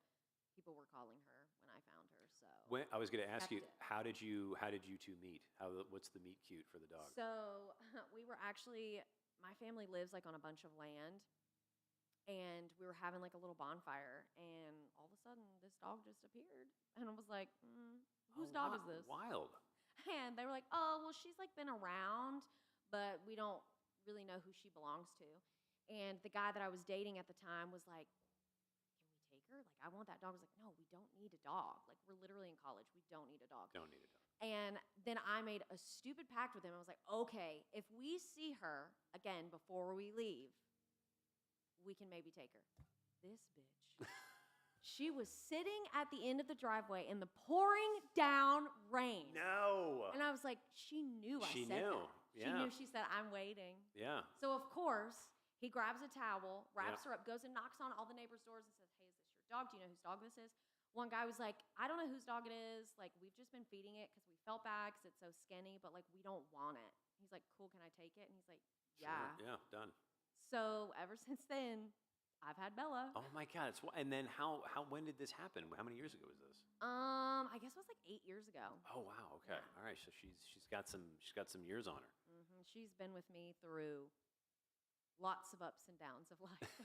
S3: people were calling her when I found her. So
S1: I was going to ask you,
S3: Kept it.
S1: how did you two meet? What's the meet cute for the dog?
S3: So we were actually, my family lives like on a bunch of land, and we were having like a little bonfire, and all of a sudden this dog just appeared, and I was like, whose dog is this?
S1: Wild.
S3: And they were like, oh, well, she's like been around, but we don't really know who she belongs to. And the guy that I was dating at the time was like, can we take her? Like, I want that dog. I was like, no, we don't need a dog. Like, we're literally in college. We don't need a dog.
S1: Don't need a dog.
S3: And then I made a stupid pact with him. I was like, okay, if we see her again before we leave, we can maybe take her. This bitch. She was sitting at the end of the driveway in the pouring down rain.
S1: No.
S3: And I was like, she knew I
S1: She
S3: said
S1: knew.
S3: that.
S1: Yeah.
S3: She knew. She said, I'm waiting.
S1: Yeah.
S3: So, of course, he grabs a towel, wraps her up, goes and knocks on all the neighbors' doors and says, hey, is this your dog? Do you know whose dog this is? One guy was like, I don't know whose dog it is. Like, we've just been feeding it because we felt bad because it's so skinny, but, like, we don't want it. He's like, cool, can I take it? And he's like, yeah.
S1: Sure. Yeah, done.
S3: So, ever since then, I've had Bella.
S1: Oh my God! And then when did this happen? How many years ago was this?
S3: I guess it was like 8 years ago.
S1: Oh wow! Okay,
S3: Yeah.
S1: all right. So she's got some years on her.
S3: She's been with me through lots of ups and downs of life.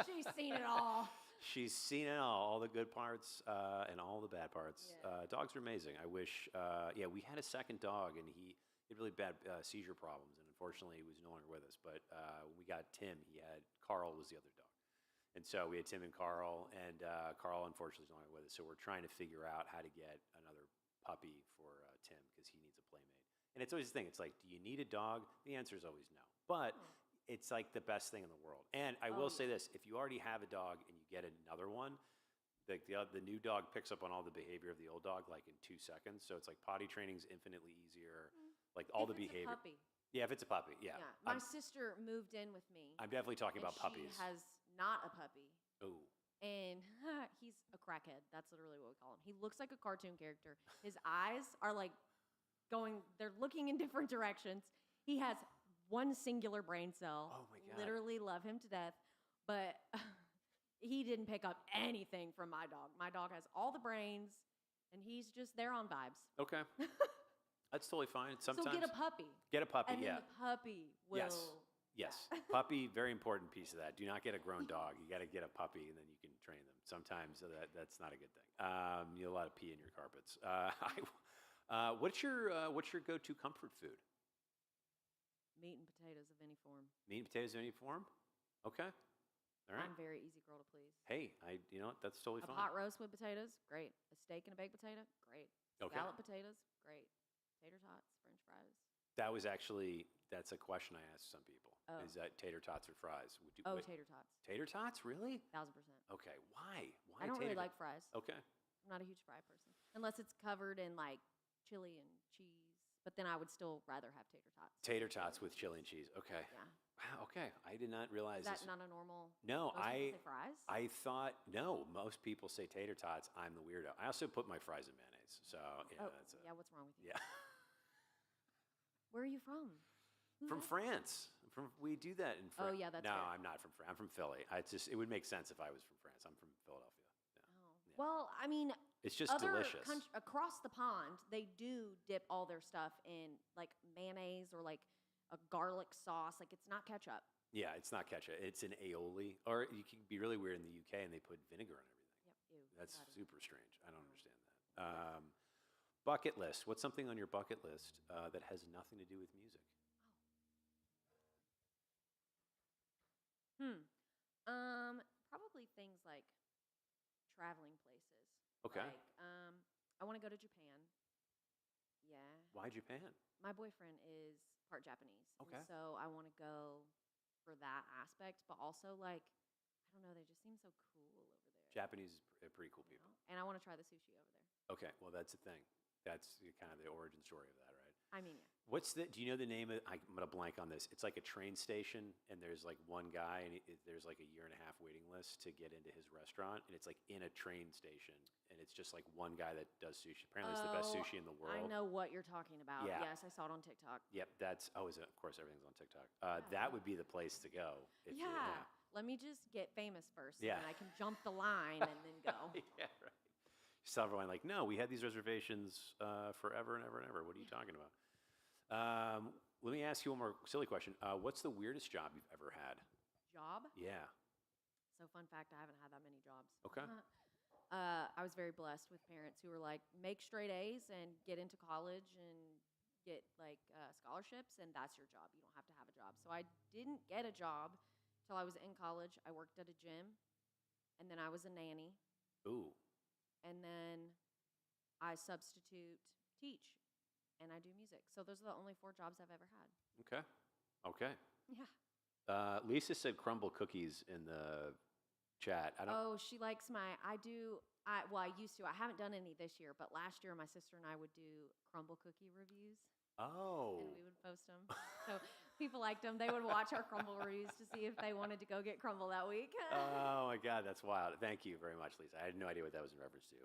S3: She's seen it all.
S1: She's seen it all the good parts and all the bad parts.
S3: Yeah.
S1: Dogs are amazing. I wish. Yeah, we had a second dog, and he had really bad seizure problems, and unfortunately, he was no longer with us. But when we got Tim, Carl was the other dog, and so we had Tim and Carl, and Carl unfortunately is no longer with us. So we're trying to figure out how to get another puppy for Tim because he needs a playmate. And it's always the thing. It's like, do you need a dog? The answer is always no. But it's like the best thing in the world. And I will say this: if you already have a dog and you get another one, the new dog picks up on all the behavior of the old dog like in 2 seconds. So it's like potty training is infinitely easier. Like all
S3: If
S1: the
S3: it's
S1: behavior.
S3: a puppy.
S1: Yeah, if it's a puppy, yeah.
S3: Yeah. My sister moved in with me.
S1: I'm definitely talking
S3: and
S1: about puppies.
S3: She has not a puppy.
S1: Oh.
S3: And he's a crackhead. That's literally what we call him. He looks like a cartoon character. His eyes are like they're looking in different directions. He has one singular brain cell.
S1: Oh my God.
S3: Literally love him to death. But he didn't pick up anything from my dog. My dog has all the brains, and he's just there on vibes.
S1: Okay. That's totally fine. Sometimes
S3: So get a puppy.
S1: Get a puppy,
S3: And
S1: yeah.
S3: then the puppy will.
S1: Yes. Puppy, very important piece of that. Do not get a grown dog. You got to get a puppy, and then you can train them. Sometimes that's not a good thing. You have a lot of pee in your carpets. What's your go-to comfort food?
S3: Meat and potatoes of any form.
S1: Meat and potatoes in any form? Okay. All right.
S3: I'm a very easy girl to please.
S1: Hey, you know what? That's totally
S3: A
S1: fine.
S3: pot roast with potatoes, great. A steak and a baked potato, great.
S1: Okay.
S3: Scallop potatoes, great. Tater tots, French fries.
S1: That's a question I ask some people.
S3: Oh.
S1: Is that tater tots or fries?
S3: Tater tots,
S1: Tater tots? Really?
S3: 1000%.
S1: Okay. Why?
S3: I don't
S1: tater
S3: really like fries.
S1: Okay.
S3: I'm not a huge fry person unless it's covered in like chili and cheese but then I would still rather have tater tots.
S1: Tater tots with chili and cheese. Okay.
S3: Yeah.
S1: Wow. Okay. I did not realize
S3: Is that
S1: this.
S3: not a normal?
S1: No,
S3: most people say fries.
S1: I thought no. Most people say tater tots. I'm the weirdo. I also put my fries in mayonnaise. So yeah,
S3: Oh,
S1: that's
S3: yeah. What's wrong with you?
S1: yeah.
S3: Where are you from?
S1: From France. We do that in France.
S3: Oh, yeah, that's
S1: no.
S3: fair.
S1: I'm not from France. I'm from Philly. It would make sense if I was from France. I'm from Philadelphia. Yeah.
S3: Oh. Well, I mean,
S1: It's just
S3: other
S1: delicious.
S3: across the pond, they do dip all their stuff in like mayonnaise or like a garlic sauce. Like it's not ketchup.
S1: Yeah, it's not ketchup. It's an aioli. Or you can be really weird in the UK and they put vinegar on everything.
S3: Yep. Ew.
S1: That's
S3: got it.
S1: super strange. I don't understand that. Bucket list. What's something on your bucket list that has nothing to do with music?
S3: Probably things like traveling places.
S1: Okay.
S3: Like, I want to go to Japan. Yeah.
S1: Why Japan?
S3: My boyfriend is part Japanese.
S1: Okay.
S3: And so I want to go for that aspect, but also like, I don't know, they just seem so cool over there.
S1: Japanese are pretty cool
S3: you
S1: people.
S3: know? And I want to try the sushi over there.
S1: Okay, well that's the thing. That's kind of the origin story of that, right?
S3: I mean, yeah.
S1: Do you know the name of? I'm gonna blank on this. It's like a train station, and there's like one guy, and there's like a 1.5 year waiting list to get into his restaurant, and it's like in a train station, and it's just like one guy that does sushi. Apparently, it's the best sushi in the world.
S3: I know what you're talking about.
S1: Yeah.
S3: Yes, I saw it on TikTok.
S1: Yep, that's is it? Of course, everything's on TikTok. That would be the place to go.
S3: Yeah. Let me just get famous first,
S1: Yeah.
S3: and then I can jump the line and then go.
S1: Yeah, right. Just tell everyone like, no, we had these reservations forever and ever and ever. What are you talking about? Let me ask you one more silly question. What's the weirdest job you've ever had?
S3: Job?
S1: Yeah.
S3: So fun fact, I haven't had that many jobs.
S1: Okay.
S3: I was very blessed with parents who were like, make straight A's and get into college and get like scholarships, and that's your job. You don't have to have a job. So I didn't get a job till I was in college. I worked at a gym, and then I was a nanny,
S1: Ooh.
S3: and then I substitute teach, and I do music. So those are the only 4 jobs I've ever had.
S1: Okay. Okay.
S3: Yeah.
S1: Lisa said crumble cookies in the chat. I don't.
S3: Oh, she likes I used to. I haven't done any this year, but last year my sister and I would do crumble cookie reviews.
S1: Oh.
S3: And we would post them. So people liked them. They would watch our crumble reviews to see if they wanted to go get crumble that week.
S1: Oh my God, that's wild. Thank you very much, Lisa. I had no idea what that was in reference to.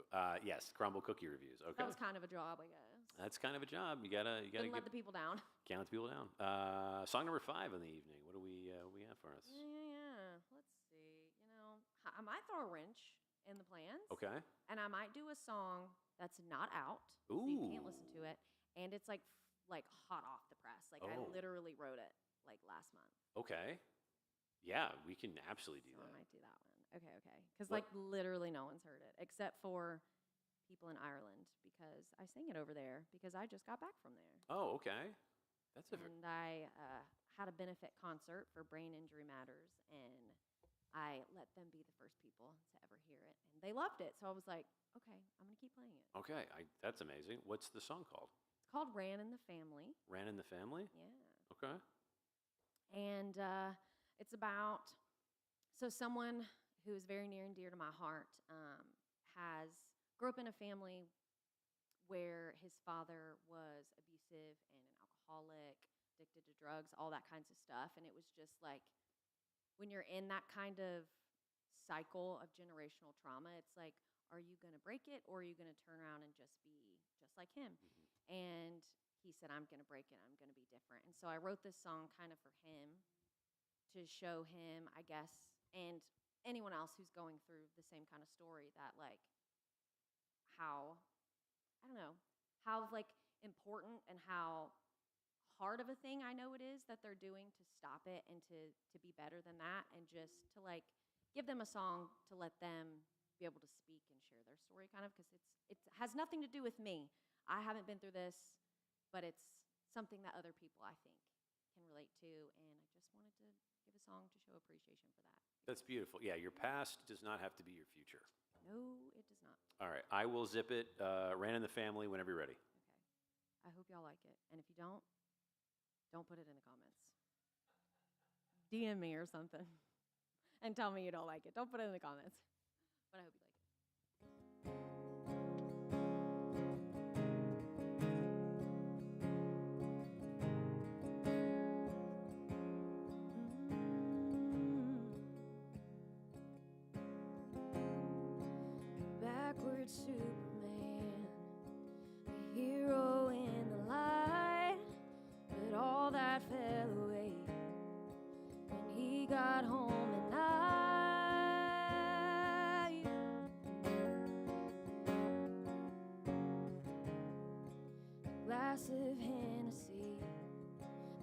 S1: Yes, crumble cookie reviews. Okay.
S3: That was kind of a job, I guess.
S1: That's kind of a job. You gotta
S3: Couldn't let the people down.
S1: count the people down. Song number 5 in the evening. What do we have for us?
S3: Yeah. Let's see. I might throw a wrench in the plans.
S1: Okay.
S3: And I might do a song that's not out, so you can't
S1: Ooh.
S3: listen to it. And it's like hot off the press. Like I
S1: Oh.
S3: literally wrote it like last month.
S1: Okay. Yeah, we can absolutely do
S3: So I
S1: that.
S3: might do that one. Okay. Because
S1: What-
S3: like literally no one's heard it except for people in Ireland because I sang it over there because I just got back from there.
S1: Oh, okay. That's a
S3: And I had a benefit concert for Brain Injury Matters, and I let them be the first people to ever hear it, and they loved it. So I was like, okay, I'm gonna keep playing it.
S1: okay. That's amazing. What's the song called?
S3: It's called Ran in the Family.
S1: Ran in the Family.
S3: Yeah.
S1: Okay.
S3: And it's about someone who is very near and dear to my heart grew up in a family where his father was abusive and an alcoholic, addicted to drugs, all that kinds of stuff. And it was just like when you're in that kind of cycle of generational trauma, it's like, are you going to break it or are you going to turn around and just be just like him?
S1: Mm-hmm.
S3: And he said, I'm going to break it. I'm going to be different. And so I wrote this song kind of for him to show him, I guess, and anyone else who's going through the same kind of story that like how, I don't know, how like important and how hard of a thing I know it is that they're doing to stop it and to be better than that and just to like give them a song to let them be able to speak and share their story kind of because it has nothing to do with me. I haven't been through this, but it's something that other people I think can relate to, and I just wanted to give a song to show appreciation for that.
S1: That's beautiful. Yeah, your past does not have to be your future.
S3: No, it does not.
S1: All right, I will zip it. Ran in the Family whenever you're ready.
S3: Okay. I hope y'all like it, and if you don't put it in the comments. DM me or something and tell me you don't like it. Don't put it in the comments, but I hope you like it.
S2: backward Superman, a hero in the light, but all that fell away when he got home at night. A glass of Hennessy,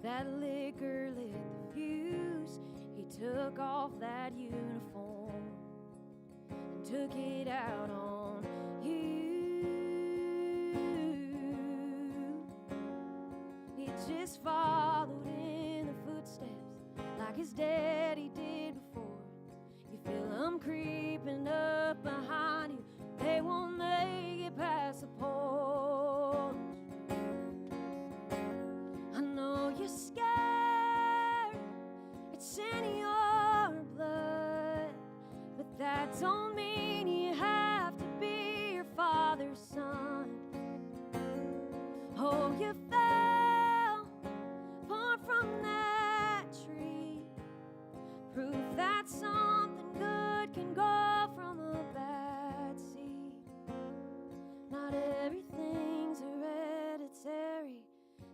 S2: that liquor lit the fuse. He took off that uniform and took it out on you. He just followed in the footsteps like his daddy did before. You feel them creeping up behind you. They won't make it past the porch. I know you're scared, it's in your blood, but that don't mean you have to be your father's son. Oh, you fell far from that tree, proof that something good can go from a bad seed. Not everything's hereditary,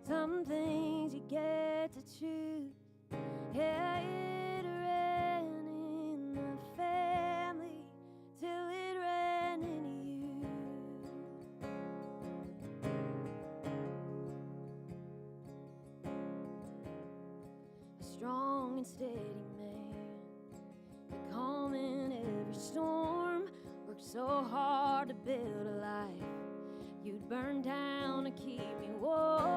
S2: some things you get to choose. Yeah, it ran in the family till it ran in you. A strong and steady man, calm in every storm, worked so hard to build a life you'd burn down to keep me warm.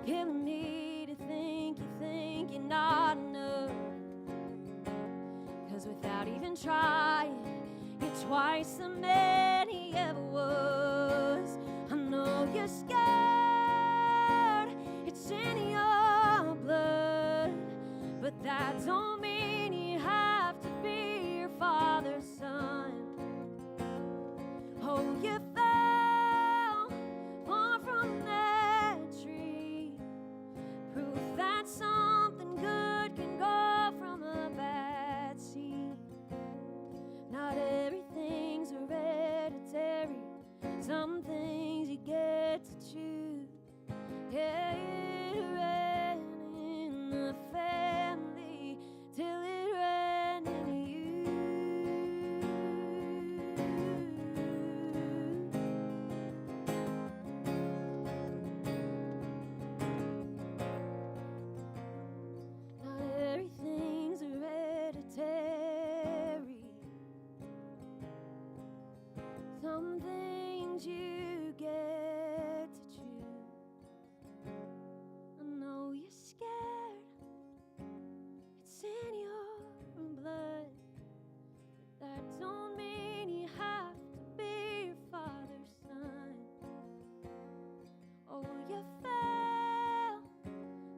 S2: Killing me to think you're not enough, 'cause without even trying, you're twice the man he ever was. I know you're scared, it's in your blood, but that don't mean you have to be your father's son. Oh, you fell far from that tree, proof that something good can go from a bad seed. Not everything's hereditary, some things you get to choose. Yeah, it ran in the family till it ran in you. Not everything's hereditary, some things you get to choose. I know you're scared, it's in your blood, but that don't mean you have to be your father's son. Oh, you fell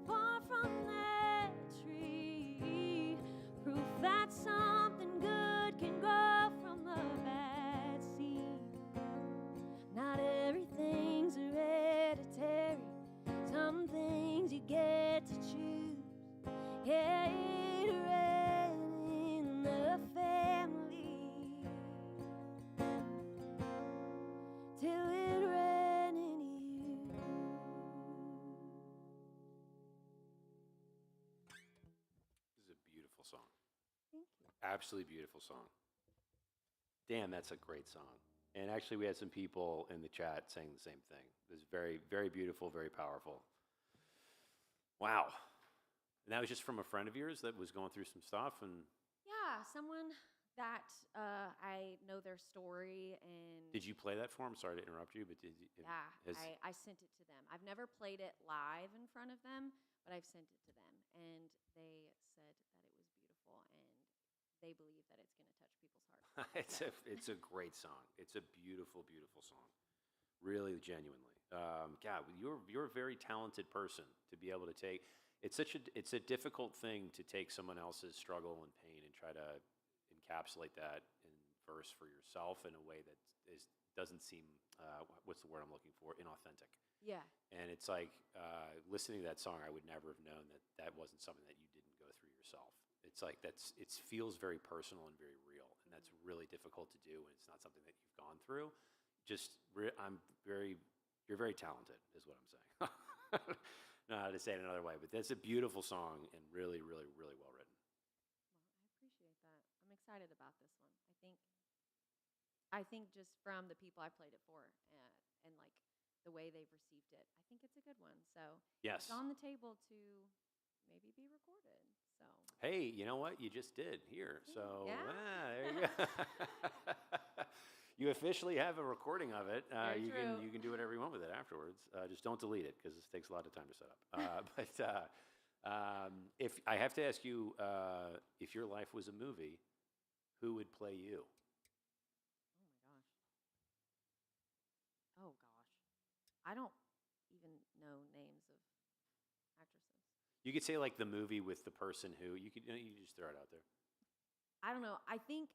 S2: far from that tree, proof that something good can grow from a bad seed. Not everything's hereditary, some things you get to choose. Yeah, it ran in the family till it ran in you.
S1: This is a beautiful song.
S3: Thank you.
S1: Absolutely beautiful song. Damn, that's a great song. And actually, we had some people in the chat saying the same thing. It was very, very beautiful, very powerful. Wow. And that was just from a friend of yours that was going through some stuff. And
S3: Yeah, someone that I know their story, and
S1: did you play that for him? Sorry to interrupt you, but did you?
S3: yeah,
S1: has-
S3: I sent it to them. I've never played it live in front of them, but I've sent it to them, and they said that it was beautiful, and they believe that it's going to touch people's hearts.
S1: it's a great song. It's a beautiful, beautiful song. Really, genuinely. God, you're a very talented person to be able to take. It's a difficult thing to take someone else's struggle and pain and try to encapsulate that in verse for yourself in a way that doesn't seem what's the word I'm looking for, inauthentic.
S3: Yeah.
S1: And it's like listening to that song, I would never have known that wasn't something that you didn't go through yourself. It's like it feels very personal and very real, and that's really difficult to do when it's not something that you've gone through. You're very talented, is what I'm saying. I don't know how to say it another way, but that's a beautiful song and really, really, really well written.
S3: Well, I appreciate that. I'm excited about this one. I think just from the people I played it for and like the way they've received it, I think it's a good one. So
S1: Yes.
S3: it's on the table to maybe be recorded. So
S1: Hey, you know what? You just did here. So
S3: Yeah.
S1: there you go. You officially have a recording of it.
S3: Very true.
S1: You can do whatever you want with it afterwards. Just don't delete it because this takes a lot of time to set up. If I have to ask you, if your life was a movie, who would play you?
S3: Oh my gosh. Oh gosh. I don't even know names of actresses.
S1: You could say like the movie with the person who you just throw it out there.
S3: I don't know. I think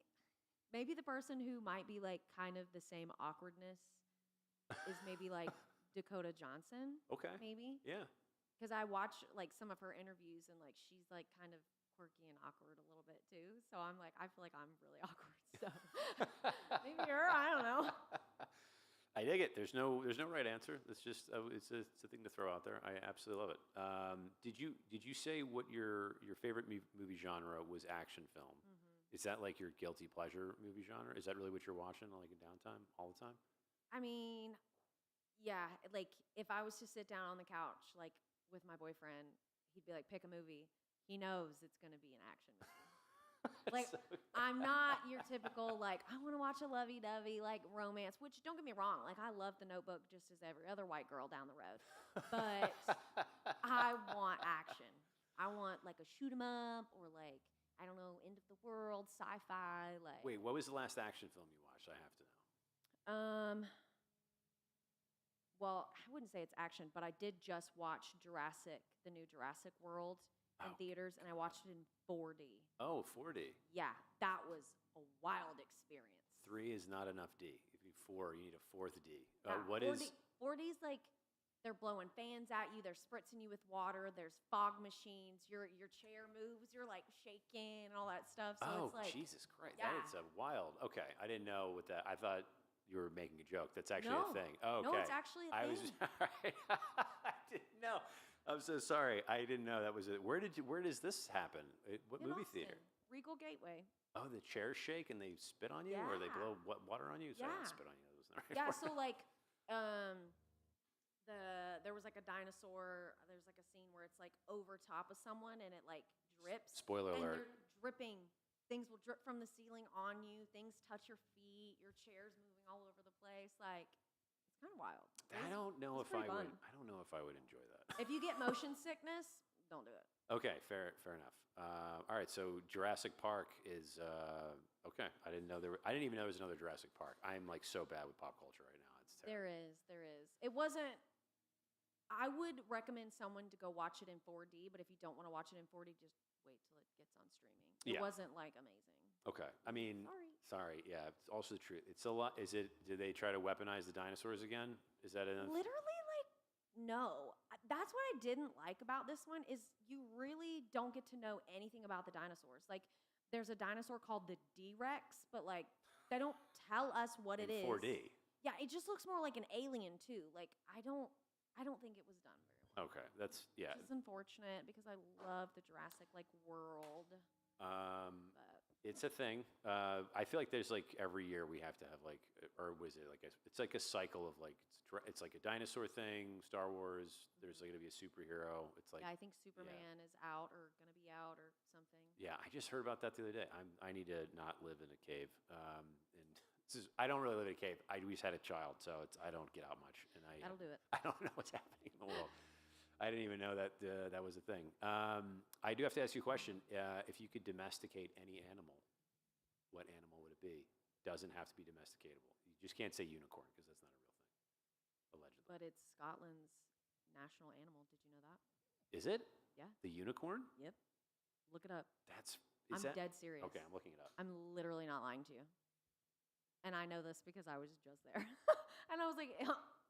S3: maybe the person who might be like kind of the same awkwardness is maybe like Dakota Johnson.
S1: Okay.
S3: Maybe.
S1: Yeah.
S3: Because I watch like some of her interviews and like she's like kind of quirky and awkward a little bit too. So I'm like, I feel like I'm really awkward. So maybe her. I don't know.
S1: I dig it. There's no right answer. It's just it's a thing to throw out there. I absolutely love it. Did you say what your favorite movie genre was? Action film. Is that like your guilty pleasure movie genre? Is that really what you're watching like in downtime all the time?
S3: I mean, yeah. Like if I was to sit down on the couch like with my boyfriend, he'd be like, pick a movie. He knows it's going to be an action movie. Like,
S1: So
S3: I'm not your typical, like, I want to watch a lovey-dovey, like, romance, which, don't get me wrong, like, I love The Notebook just as every other white girl down the road. But I want action. I want, like, a shoot-'em-up or, like, I don't know, end of the world, sci-fi, like.
S1: Wait, what was the last action film you watched? I have to know.
S3: Well, I wouldn't say it's action, but I did just watch the new Jurassic World in theaters, and I watched it in 4D.
S1: Oh, 4D.
S3: Yeah, that was a wild experience.
S1: 3 is not enough D. If you need 4, you need a 4th D.
S3: Yeah,
S1: What
S3: 4D,
S1: is?
S3: 4D's like they're blowing fans at you, they're spritzing you with water, there's fog machines, your chair moves, you're like shaking and all that stuff. So
S1: Oh,
S3: it's like
S1: Jesus Christ.
S3: yeah.
S1: That is a wild. Okay, I didn't know what that. I thought you were making a joke. That's actually
S3: No.
S1: a thing. Oh, okay.
S3: No, it's actually a
S1: I
S3: thing.
S1: was all right. I didn't know. I'm so sorry. I didn't know that was it. Where does this happen? What
S3: In
S1: movie
S3: Austin,
S1: theater?
S3: Regal Gateway.
S1: Oh, the chairs shake and they spit on you, or they
S3: Yeah.
S1: blow water on you. Sorry,
S3: Yeah.
S1: not spit on you. That wasn't the right
S3: Yeah,
S1: word.
S3: so like there was like a dinosaur, there's like a scene where it's like over top of someone and it like drips.
S1: Spoiler
S3: and
S1: alert.
S3: you're dripping. Things will drip from the ceiling on you. Things touch your feet. Your chair's moving all over the place. Like it's kind of wild.
S1: I don't know
S3: it's
S1: if I
S3: pretty
S1: would.
S3: fun.
S1: I don't know if I would enjoy that.
S3: If you get motion sickness, don't do it.
S1: Okay, fair enough. All right, so Jurassic Park is okay. I didn't even know there was another Jurassic Park. I'm like so bad with pop culture right now. It's terrible.
S3: There is. It wasn't. I would recommend someone to go watch it in 4D, but if you don't want to watch it in 4D, just wait till it gets on streaming. It
S1: Yeah.
S3: wasn't like amazing.
S1: Okay, I mean,
S3: Sorry.
S1: yeah. It's also the truth. It's a lot. Did they try to weaponize the dinosaurs again? Is that enough?
S3: Literally, like, no. That's what I didn't like about this one is you really don't get to know anything about the dinosaurs. Like, there's a dinosaur called the D-Rex, but like, they don't tell us what it is.
S1: 4D.
S3: Yeah, it just looks more like an alien too. Like, I don't think it was done very well.
S1: Okay, that's yeah.
S3: Which is unfortunate because I love the Jurassic like world. But
S1: It's a thing. I feel like there's like every year we have to have like, or was it like it's like a cycle of like it's like a dinosaur thing. Star Wars. There's like gonna be a superhero. It's like
S3: yeah, I think Superman is out or gonna be out or something.
S1: yeah. I just heard about that the other day. I need to not live in a cave. And I don't really live in a cave. We just had a child, so I don't get out much, and
S3: That'll do it.
S1: I don't know what's happening in the world. I didn't even know that that was a thing. I do have to ask you a question. If you could domesticate any animal, what animal would it be? Doesn't have to be domesticatable. You just can't say unicorn because that's not a real thing, allegedly.
S3: But it's Scotland's national animal. Did you know that?
S1: Is it?
S3: Yeah.
S1: The unicorn?
S3: Yep. Look it up.
S1: Is
S3: I'm
S1: that?
S3: dead serious.
S1: Okay, I'm looking it up.
S3: I'm literally not lying to you. And I know this because I was just there. And I was like,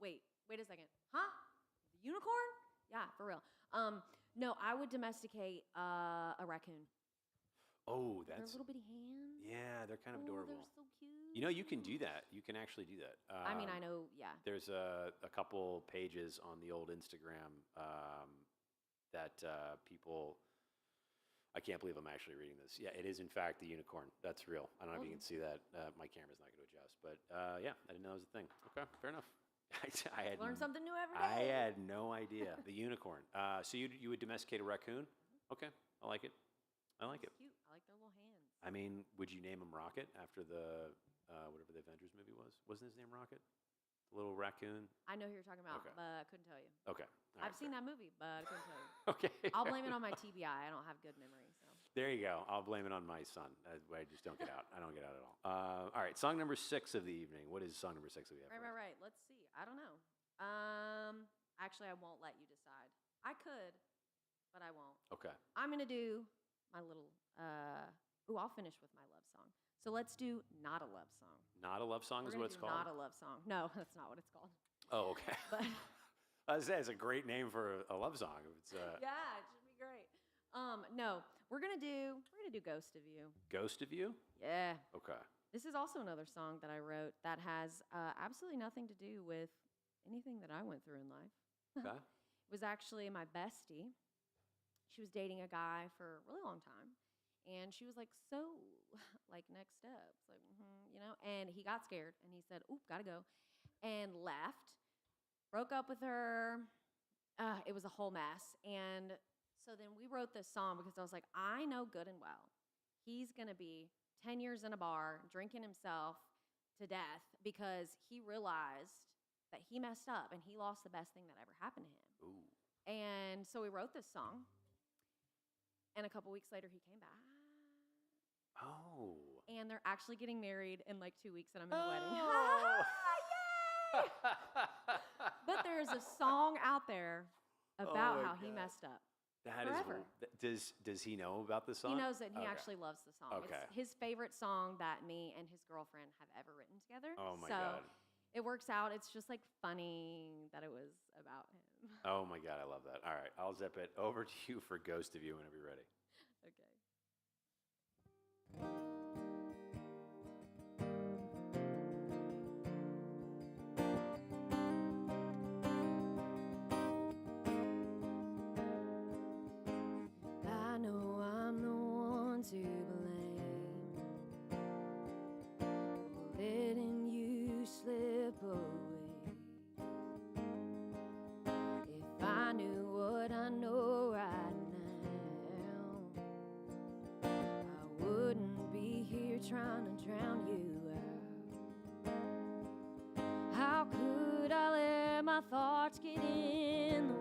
S3: wait a second. Huh? The unicorn? Yeah, for real. No, I would domesticate a raccoon.
S1: Oh,
S3: Their
S1: that's
S3: little bitty hands.
S1: yeah, they're kind of
S3: Oh,
S1: adorable.
S3: they're so cute.
S1: You know, you can do that. You can actually do that.
S3: I mean, I know, yeah.
S1: There's a couple pages on the old Instagram that people. I can't believe I'm actually reading this. Yeah, it is in fact the unicorn. That's real. I don't know if you can see that. My camera's not going to adjust, but yeah, I didn't know it was a thing. Okay, fair enough. I had
S3: Learn something new every
S1: I
S3: day.
S1: had no idea. The unicorn. So you would domesticate a raccoon? Okay, I like it. I like it.
S3: Cute. I like their little hands.
S1: I mean, would you name him Rocket after the whatever the Avengers movie was? Wasn't his name Rocket? The little raccoon.
S3: I know who you're talking about,
S1: Okay.
S3: but I couldn't tell you.
S1: Okay. All right,
S3: I've seen that movie, but I couldn't tell you.
S1: Okay.
S3: I'll blame it on my TBI. I don't have good memory, so.
S1: There you go. I'll blame it on my son. I just don't get out. I don't get out at all. All right. Song number 6 of the evening. What is song number 6 that we have?
S3: Right. Let's see. I don't know. Actually, I won't let you decide. I could, but I won't.
S1: Okay.
S3: I'm gonna do my little. I'll finish with my love song. So let's do not a love song.
S1: Not a love song
S3: We're
S1: is
S3: gonna
S1: what it's
S3: do
S1: called?
S3: Not a love song. No, that's not what it's called.
S1: Oh, okay.
S3: But
S1: I was saying it's a great name for a love song. It's
S3: yeah, it should be great. No, we're gonna do Ghost of You.
S1: Ghost of You?
S3: Yeah.
S1: Okay.
S3: This is also another song that I wrote that has absolutely nothing to do with anything that I went through in life.
S1: Okay.
S3: It was actually my bestie. She was dating a guy for a really long time. And she was like, so, like, next steps, like, you know? And he got scared, and he said, oop, gotta go, and left. Broke up with her. It was a whole mess. And so then we wrote this song because I was like, I know good and well he's going to be 10 years in a bar drinking himself to death because he realized that he messed up and he lost the best thing that ever happened to him.
S1: Ooh.
S3: And so we wrote this song. And a couple weeks later, he came back.
S1: Oh.
S3: And they're actually getting married in like 2 weeks, and I'm in the wedding.
S1: Oh.
S3: Yay! But there's a song out there about
S1: my
S3: how he
S1: God.
S3: messed up.
S1: That
S3: Forever.
S1: Does he know about the song?
S3: He knows it, and he
S1: Okay.
S3: actually loves the song.
S1: Okay.
S3: It's his favorite song that me and his girlfriend have ever written together.
S1: Oh my
S3: so
S1: God.
S3: it works out. It's just like funny that it was about him.
S1: Oh my God, I love that. All right, I'll zip it over to you for Ghost of You whenever you're ready.
S3: Okay. I know I'm the one to blame for letting you slip away. If I knew what I know right now, I wouldn't be here trying to drown you out. How could I let my thoughts get in the way?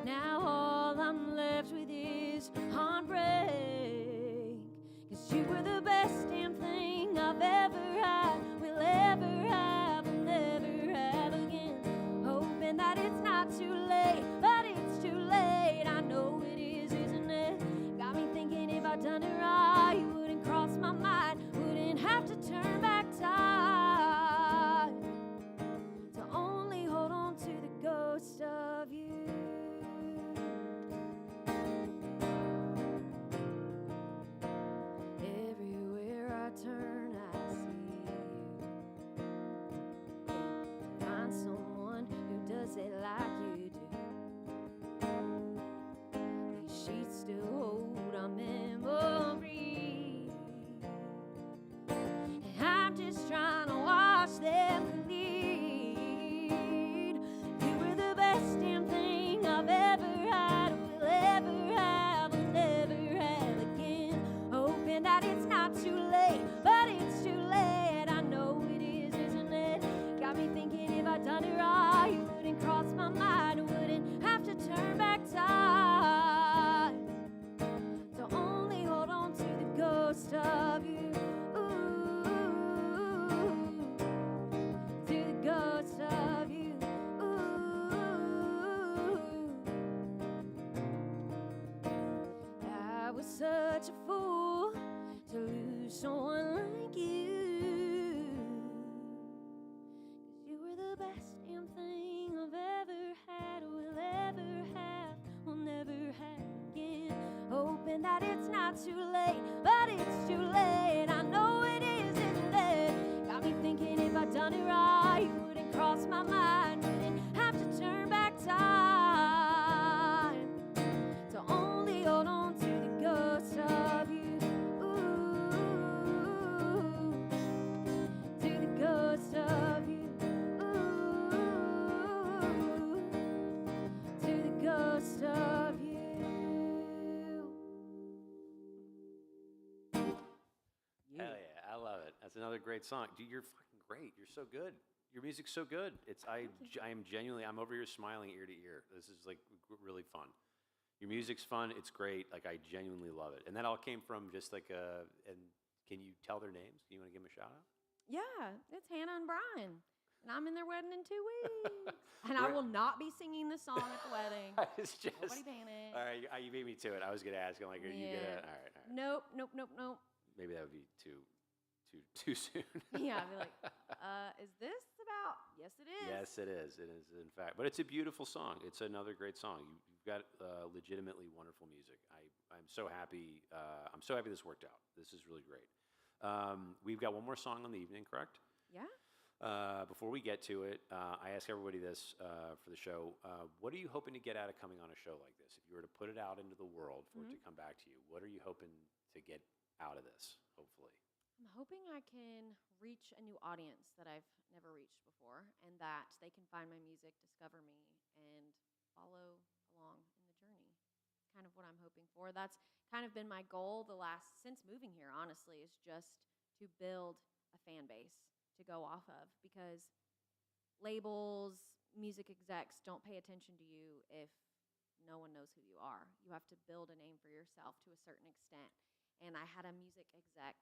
S3: Now all I'm left with is heartbreak. 'Cause you were the best damn thing I've ever had, will ever have, will never have again. Hoping that it's not too late, but it's too late. I know it is, isn't it? Got me thinking if I'd done it right, you wouldn't cross my mind, wouldn't have to turn back time to only hold on to the ghost of you. Everywhere I turn, I see you. Find someone who does it like you do. These sheets still hold our memories, and I'm just trying to wash them clean. You were the best damn thing I've ever had, will ever have, will never have again. Hoping that it's not too late, but it's too late. I know it is, isn't it? Got me thinking if I'd done it right, you wouldn't cross my mind, wouldn't have to turn back time to only hold on to the ghost of you. Ooh, to the ghost of you. Ooh, I was such a fool to lose someone like you. 'Cause you were the best damn thing I've ever had, will ever have, will never have again. Hoping that it's
S2: not too late, but it's too late. I know it is, isn't it? Got me thinking if I'd done it right, you wouldn't cross my mind. Wouldn't have to turn back time to only hold on to the ghost of you. Ooh, to the ghost of you. Ooh, to the ghost of you.
S1: Hell yeah, I love it. That's another great song. Dude, you're fucking great. You're so good. Your music's so good. I am genuinely, I'm over here smiling ear to ear. This is like really fun. Your music's fun. It's great. Like I genuinely love it. And that all came from just like and can you tell their names? Do you want to give them a shout out?
S3: Yeah, it's Hannah and Brian. And I'm in their wedding in 2 weeks. And I will not be singing the song at the wedding.
S1: It's just,
S3: Nobody panic.
S1: all right, you beat me to it. I was going to ask. I'm like, are you going to, all right.
S3: Nope.
S1: Maybe that would be too soon.
S3: Yeah, I'd be like, is this about? Yes, it is.
S1: Yes, it is. It is, in fact. But it's a beautiful song. It's another great song. You've got legitimately wonderful music. I'm so happy. I'm so happy this worked out. This is really great. We've got one more song on the evening, correct?
S3: Yeah.
S1: Before we get to it, I ask everybody this for the show. What are you hoping to get out of coming on a show like this? If you were to put it out into the world for it to come back to you, what are you hoping to get out of this, hopefully?
S3: I'm hoping I can reach a new audience that I've never reached before, and that they can find my music, discover me, and follow along in the journey. It's kind of what I'm hoping for. That's kind of been my goal since moving here, honestly, is just to build a fan base to go off of, because labels, music execs don't pay attention to you if no one knows who you are. You have to build a name for yourself to a certain extent. And I had a music exec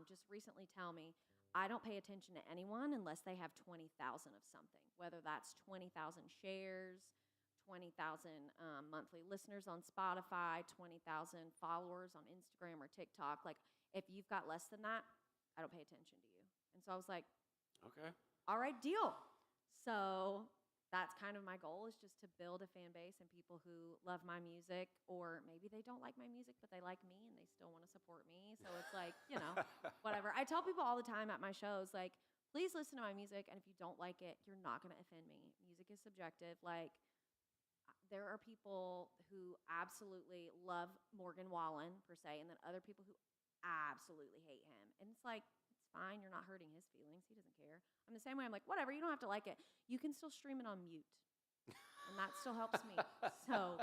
S3: just recently tell me, I don't pay attention to anyone unless they have 20,000 of something, whether that's 20,000 shares, 20,000 monthly listeners on Spotify, 20,000 followers on Instagram or TikTok. Like, if you've got less than that, I don't pay attention to you. And so I was like,
S1: Okay.
S3: all right, deal. So that's kind of my goal, is just to build a fan base and people who love my music, or maybe they don't like my music, but they like me and they still want to support me. So it's like, whatever. I tell people all the time at my shows, like, please listen to my music. And if you don't like it, you're not going to offend me. Music is subjective. Like, there are people who absolutely love Morgan Wallen, per se, and then other people who absolutely hate him. And it's like, it's fine. You're not hurting his feelings. He doesn't care. I'm the same way. I'm like, whatever. You don't have to like it. You can still stream it on mute. And that still helps me. So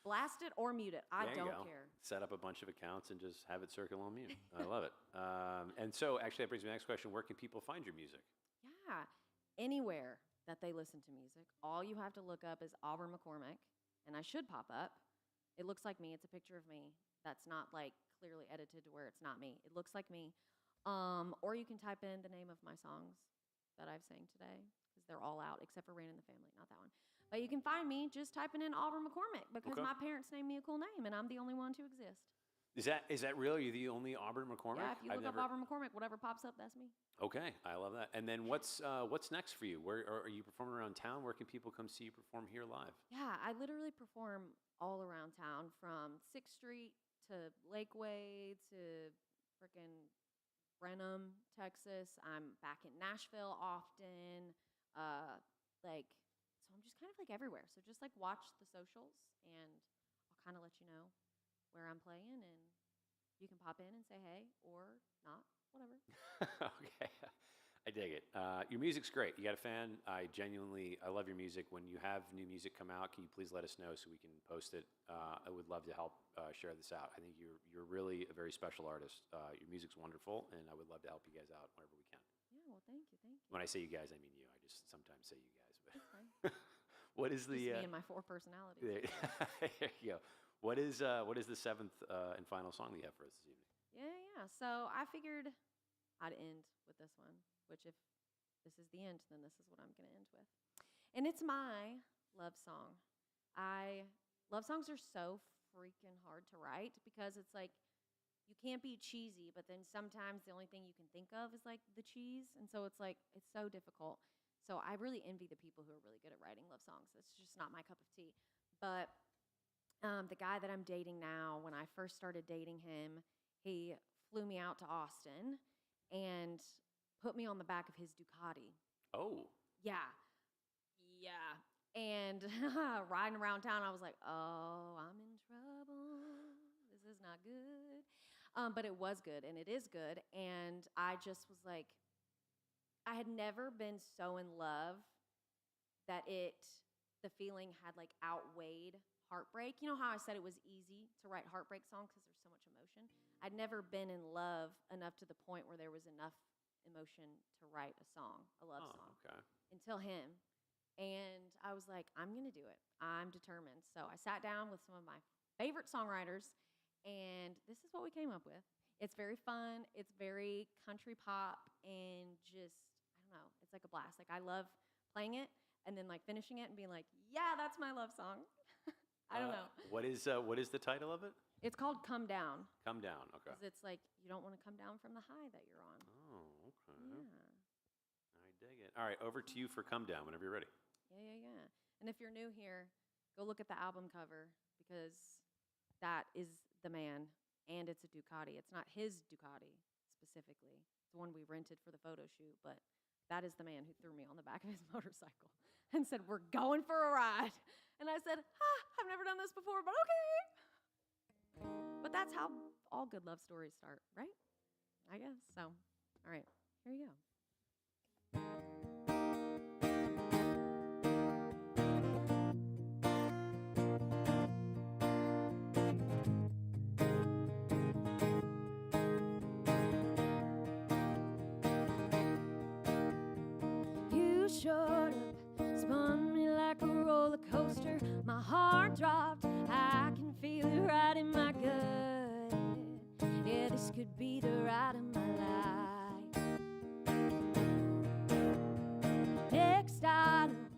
S3: blast it or mute it. I don't care.
S1: Set up a bunch of accounts and just have it circle on mute. I love it. And so actually that brings me to the next question. Where can people find your music?
S3: Yeah. Anywhere that they listen to music. All you have to look up is Auburn McCormick, and I should pop up. It looks like me. It's a picture of me. That's not like clearly edited to where it's not me. It looks like me. Or you can type in the name of my songs that I've sang today, because they're all out except for Rain in the Family, not that one. But you can find me just typing in Auburn McCormick, because my parents named me a cool name, and I'm the only one to exist.
S1: Is that real? Are you the only Auburn McCormick?
S3: Yeah, if you look up Auburn McCormick, whatever pops up, that's me.
S1: Okay, I love that. And then what's next for you? Where are you performing around town? Where can people come see you perform here live?
S3: Yeah, I literally perform all around town, from 6th Street to Lakeway to frickin' Brenham, Texas. I'm back in Nashville often. So I'm just kind of like everywhere. So just like watch the socials, and I'll kind of let you know where I'm playing, and you can pop in and say hey, or not, whatever.
S1: Okay, I dig it. Your music's great. You got a fan. I love your music. When you have new music come out, can you please let us know so we can post it? I would love to help share this out. I think you're really a very special artist. Your music's wonderful, and I would love to help you guys out whenever we can.
S3: Yeah, well, thank you.
S1: When I say you guys, I mean you. I just sometimes say you guys. But
S3: That's fine.
S1: what is the?
S3: Just me and my 4 personalities.
S1: There you go. What is the 7th and final song that you have for us this evening?
S3: Yeah. So I figured I'd end with this one, which if this is the end, then this is what I'm going to end with. And it's my love song. Love songs are so freaking hard to write, because it's like, you can't be cheesy, but then sometimes the only thing you can think of is like the cheese. And so it's like, it's so difficult. So I really envy the people who are really good at writing love songs. It's just not my cup of tea. But The guy that I'm dating now, when I first started dating him, he flew me out to Austin and put me on the back of his Ducati.
S1: Oh,
S3: Yeah. Yeah. And riding around town, I was like, oh, I'm in trouble. This is not good. But it was good, and it is good. And I just was like, I had never been so in love that the feeling had like outweighed heartbreak. You know how I said it was easy to write heartbreak songs because there's so much emotion? I'd never been in love enough to the point where there was enough emotion to write a song, a love song,
S1: okay.
S3: until him. And I was like, I'm going to do it. I'm determined. So I sat down with some of my favorite songwriters, and this is what we came up with. It's very fun. It's very country pop, and just, I don't know, it's like a blast. Like, I love playing it and then like finishing it and being like, yeah, that's my love song. I don't know.
S1: What is the title of it?
S3: It's called Come Down.
S1: Come Down. Okay.
S3: Because it's like you don't want to come down from the high that you're on.
S1: Oh, okay.
S3: Yeah.
S1: I dig it. All right, over to you for Come Down whenever you're ready.
S3: Yeah. And if you're new here, go look at the album cover because that is the man, and it's a Ducati. It's not his Ducati specifically. It's the one we rented for the photo shoot, but that is the man who threw me on the back of his motorcycle and said, we're going for a ride. And I said, I've never done this before, but okay. But that's how all good love stories start, right? I guess. So, all right, here you go. You showed up, spun me like a roller coaster. My heart dropped, I can feel it right in my gut. Yeah, this could be the ride of my life. Next item,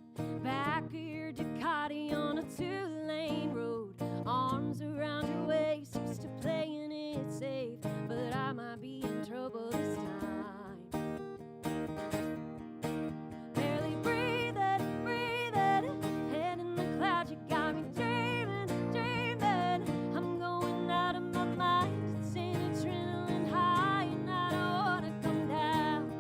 S3: back of your Ducati on a 2-lane road. Arms around your waist, used to playing it safe, but I might be in trouble this time. Barely breathing, head in the clouds, you got me dreaming. I'm going out of my mind, it's an adrenaline high, and I don't wanna come down.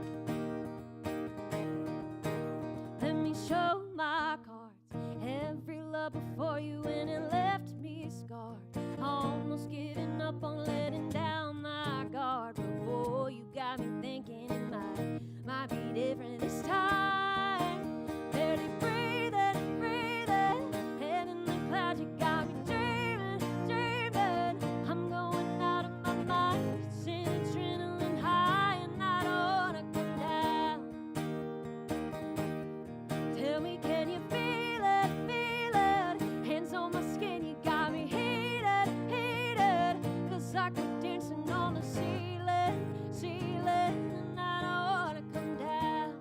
S3: Let me show my cards, every love before you, and it left me scarred. Almost giving up on letting down my guard, but boy, you got me thinking it might be different this time. Barely breathing, head in the clouds, you got me dreaming. I'm going out of my mind, it's an adrenaline high, and I don't wanna come down. Tell me, can you feel it? Hands on my skin, you got me heated. Feels like we're dancing on the ceiling, and I don't wanna come down.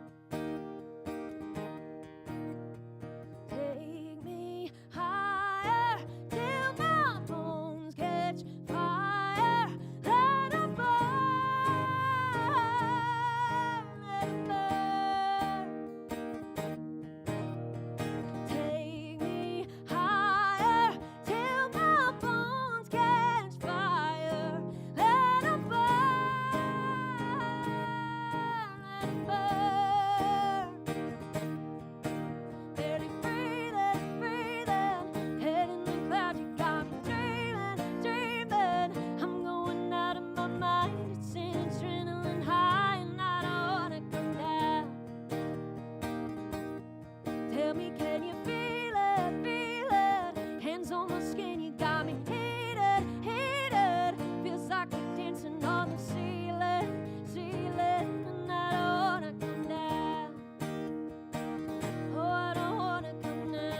S3: Take me higher till my bones catch fire. Let it burn, let it burn. Take me higher till my bones catch fire. Let it burn, let it burn. Barely breathing, head in the clouds, you got me dreaming. I'm going out of my mind, it's an adrenaline high, and I don't wanna come down. Tell me, can you feel it? Hands on my skin, you got me heated. Feels like we're dancing on the ceiling, and I don't wanna come down. Oh, I don't wanna come down.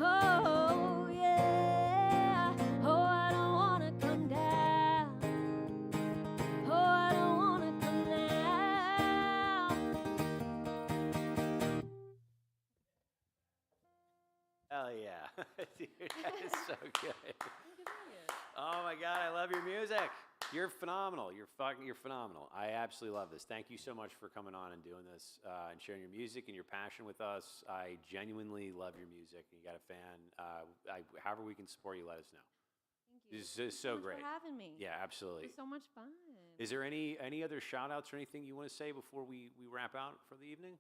S3: Oh, yeah. Oh, I don't wanna come down. Oh, I don't wanna come down.
S1: Hell yeah. Dude, that is so good. Oh my God, I love your music. You're phenomenal. You're phenomenal. I absolutely love this. Thank you so much for coming on and doing this and sharing your music and your passion with us. I genuinely love your music. You got a fan. However we can support you, let us know.
S3: Thank you.
S1: This
S3: Thank
S1: is
S3: you
S1: so
S3: much
S1: great.
S3: for having me.
S1: Yeah, absolutely.
S3: It was so much fun.
S1: Is there any other shout outs or anything you want to say before we wrap out for the evening?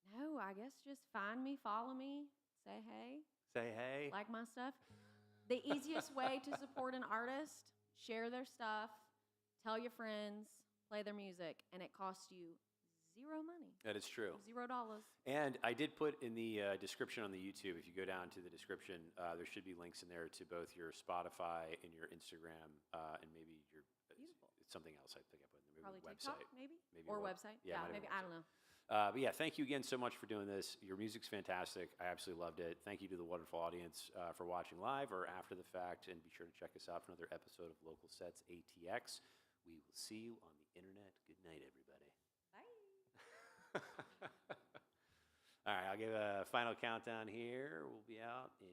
S3: No, I guess just find me, follow me, say hey,
S1: Say hey.
S3: like my stuff. The easiest way to support an artist, share their stuff, tell your friends, play their music, and it costs you zero money.
S1: That is true.
S3: $0.
S1: And I did put in the description on the YouTube, if you go down to the description, there should be links in there to both your Spotify and your Instagram and maybe your
S3: Beautiful.
S1: something else I think I put in there.
S3: Probably
S1: Maybe
S3: TikTok,
S1: website.
S3: maybe?
S1: Maybe
S3: Or
S1: a
S3: website.
S1: yeah,
S3: Yeah,
S1: might have
S3: maybe.
S1: a
S3: I don't know.
S1: But yeah, thank you again so much for doing this. Your music's fantastic. I absolutely loved it. Thank you to the wonderful audience for watching live or after the fact. And be sure to check us out for another episode of Local Sets ATX. We will see you on the internet. Good night, everybody.
S3: Bye.
S1: All right, I'll give a final countdown here. We'll be out in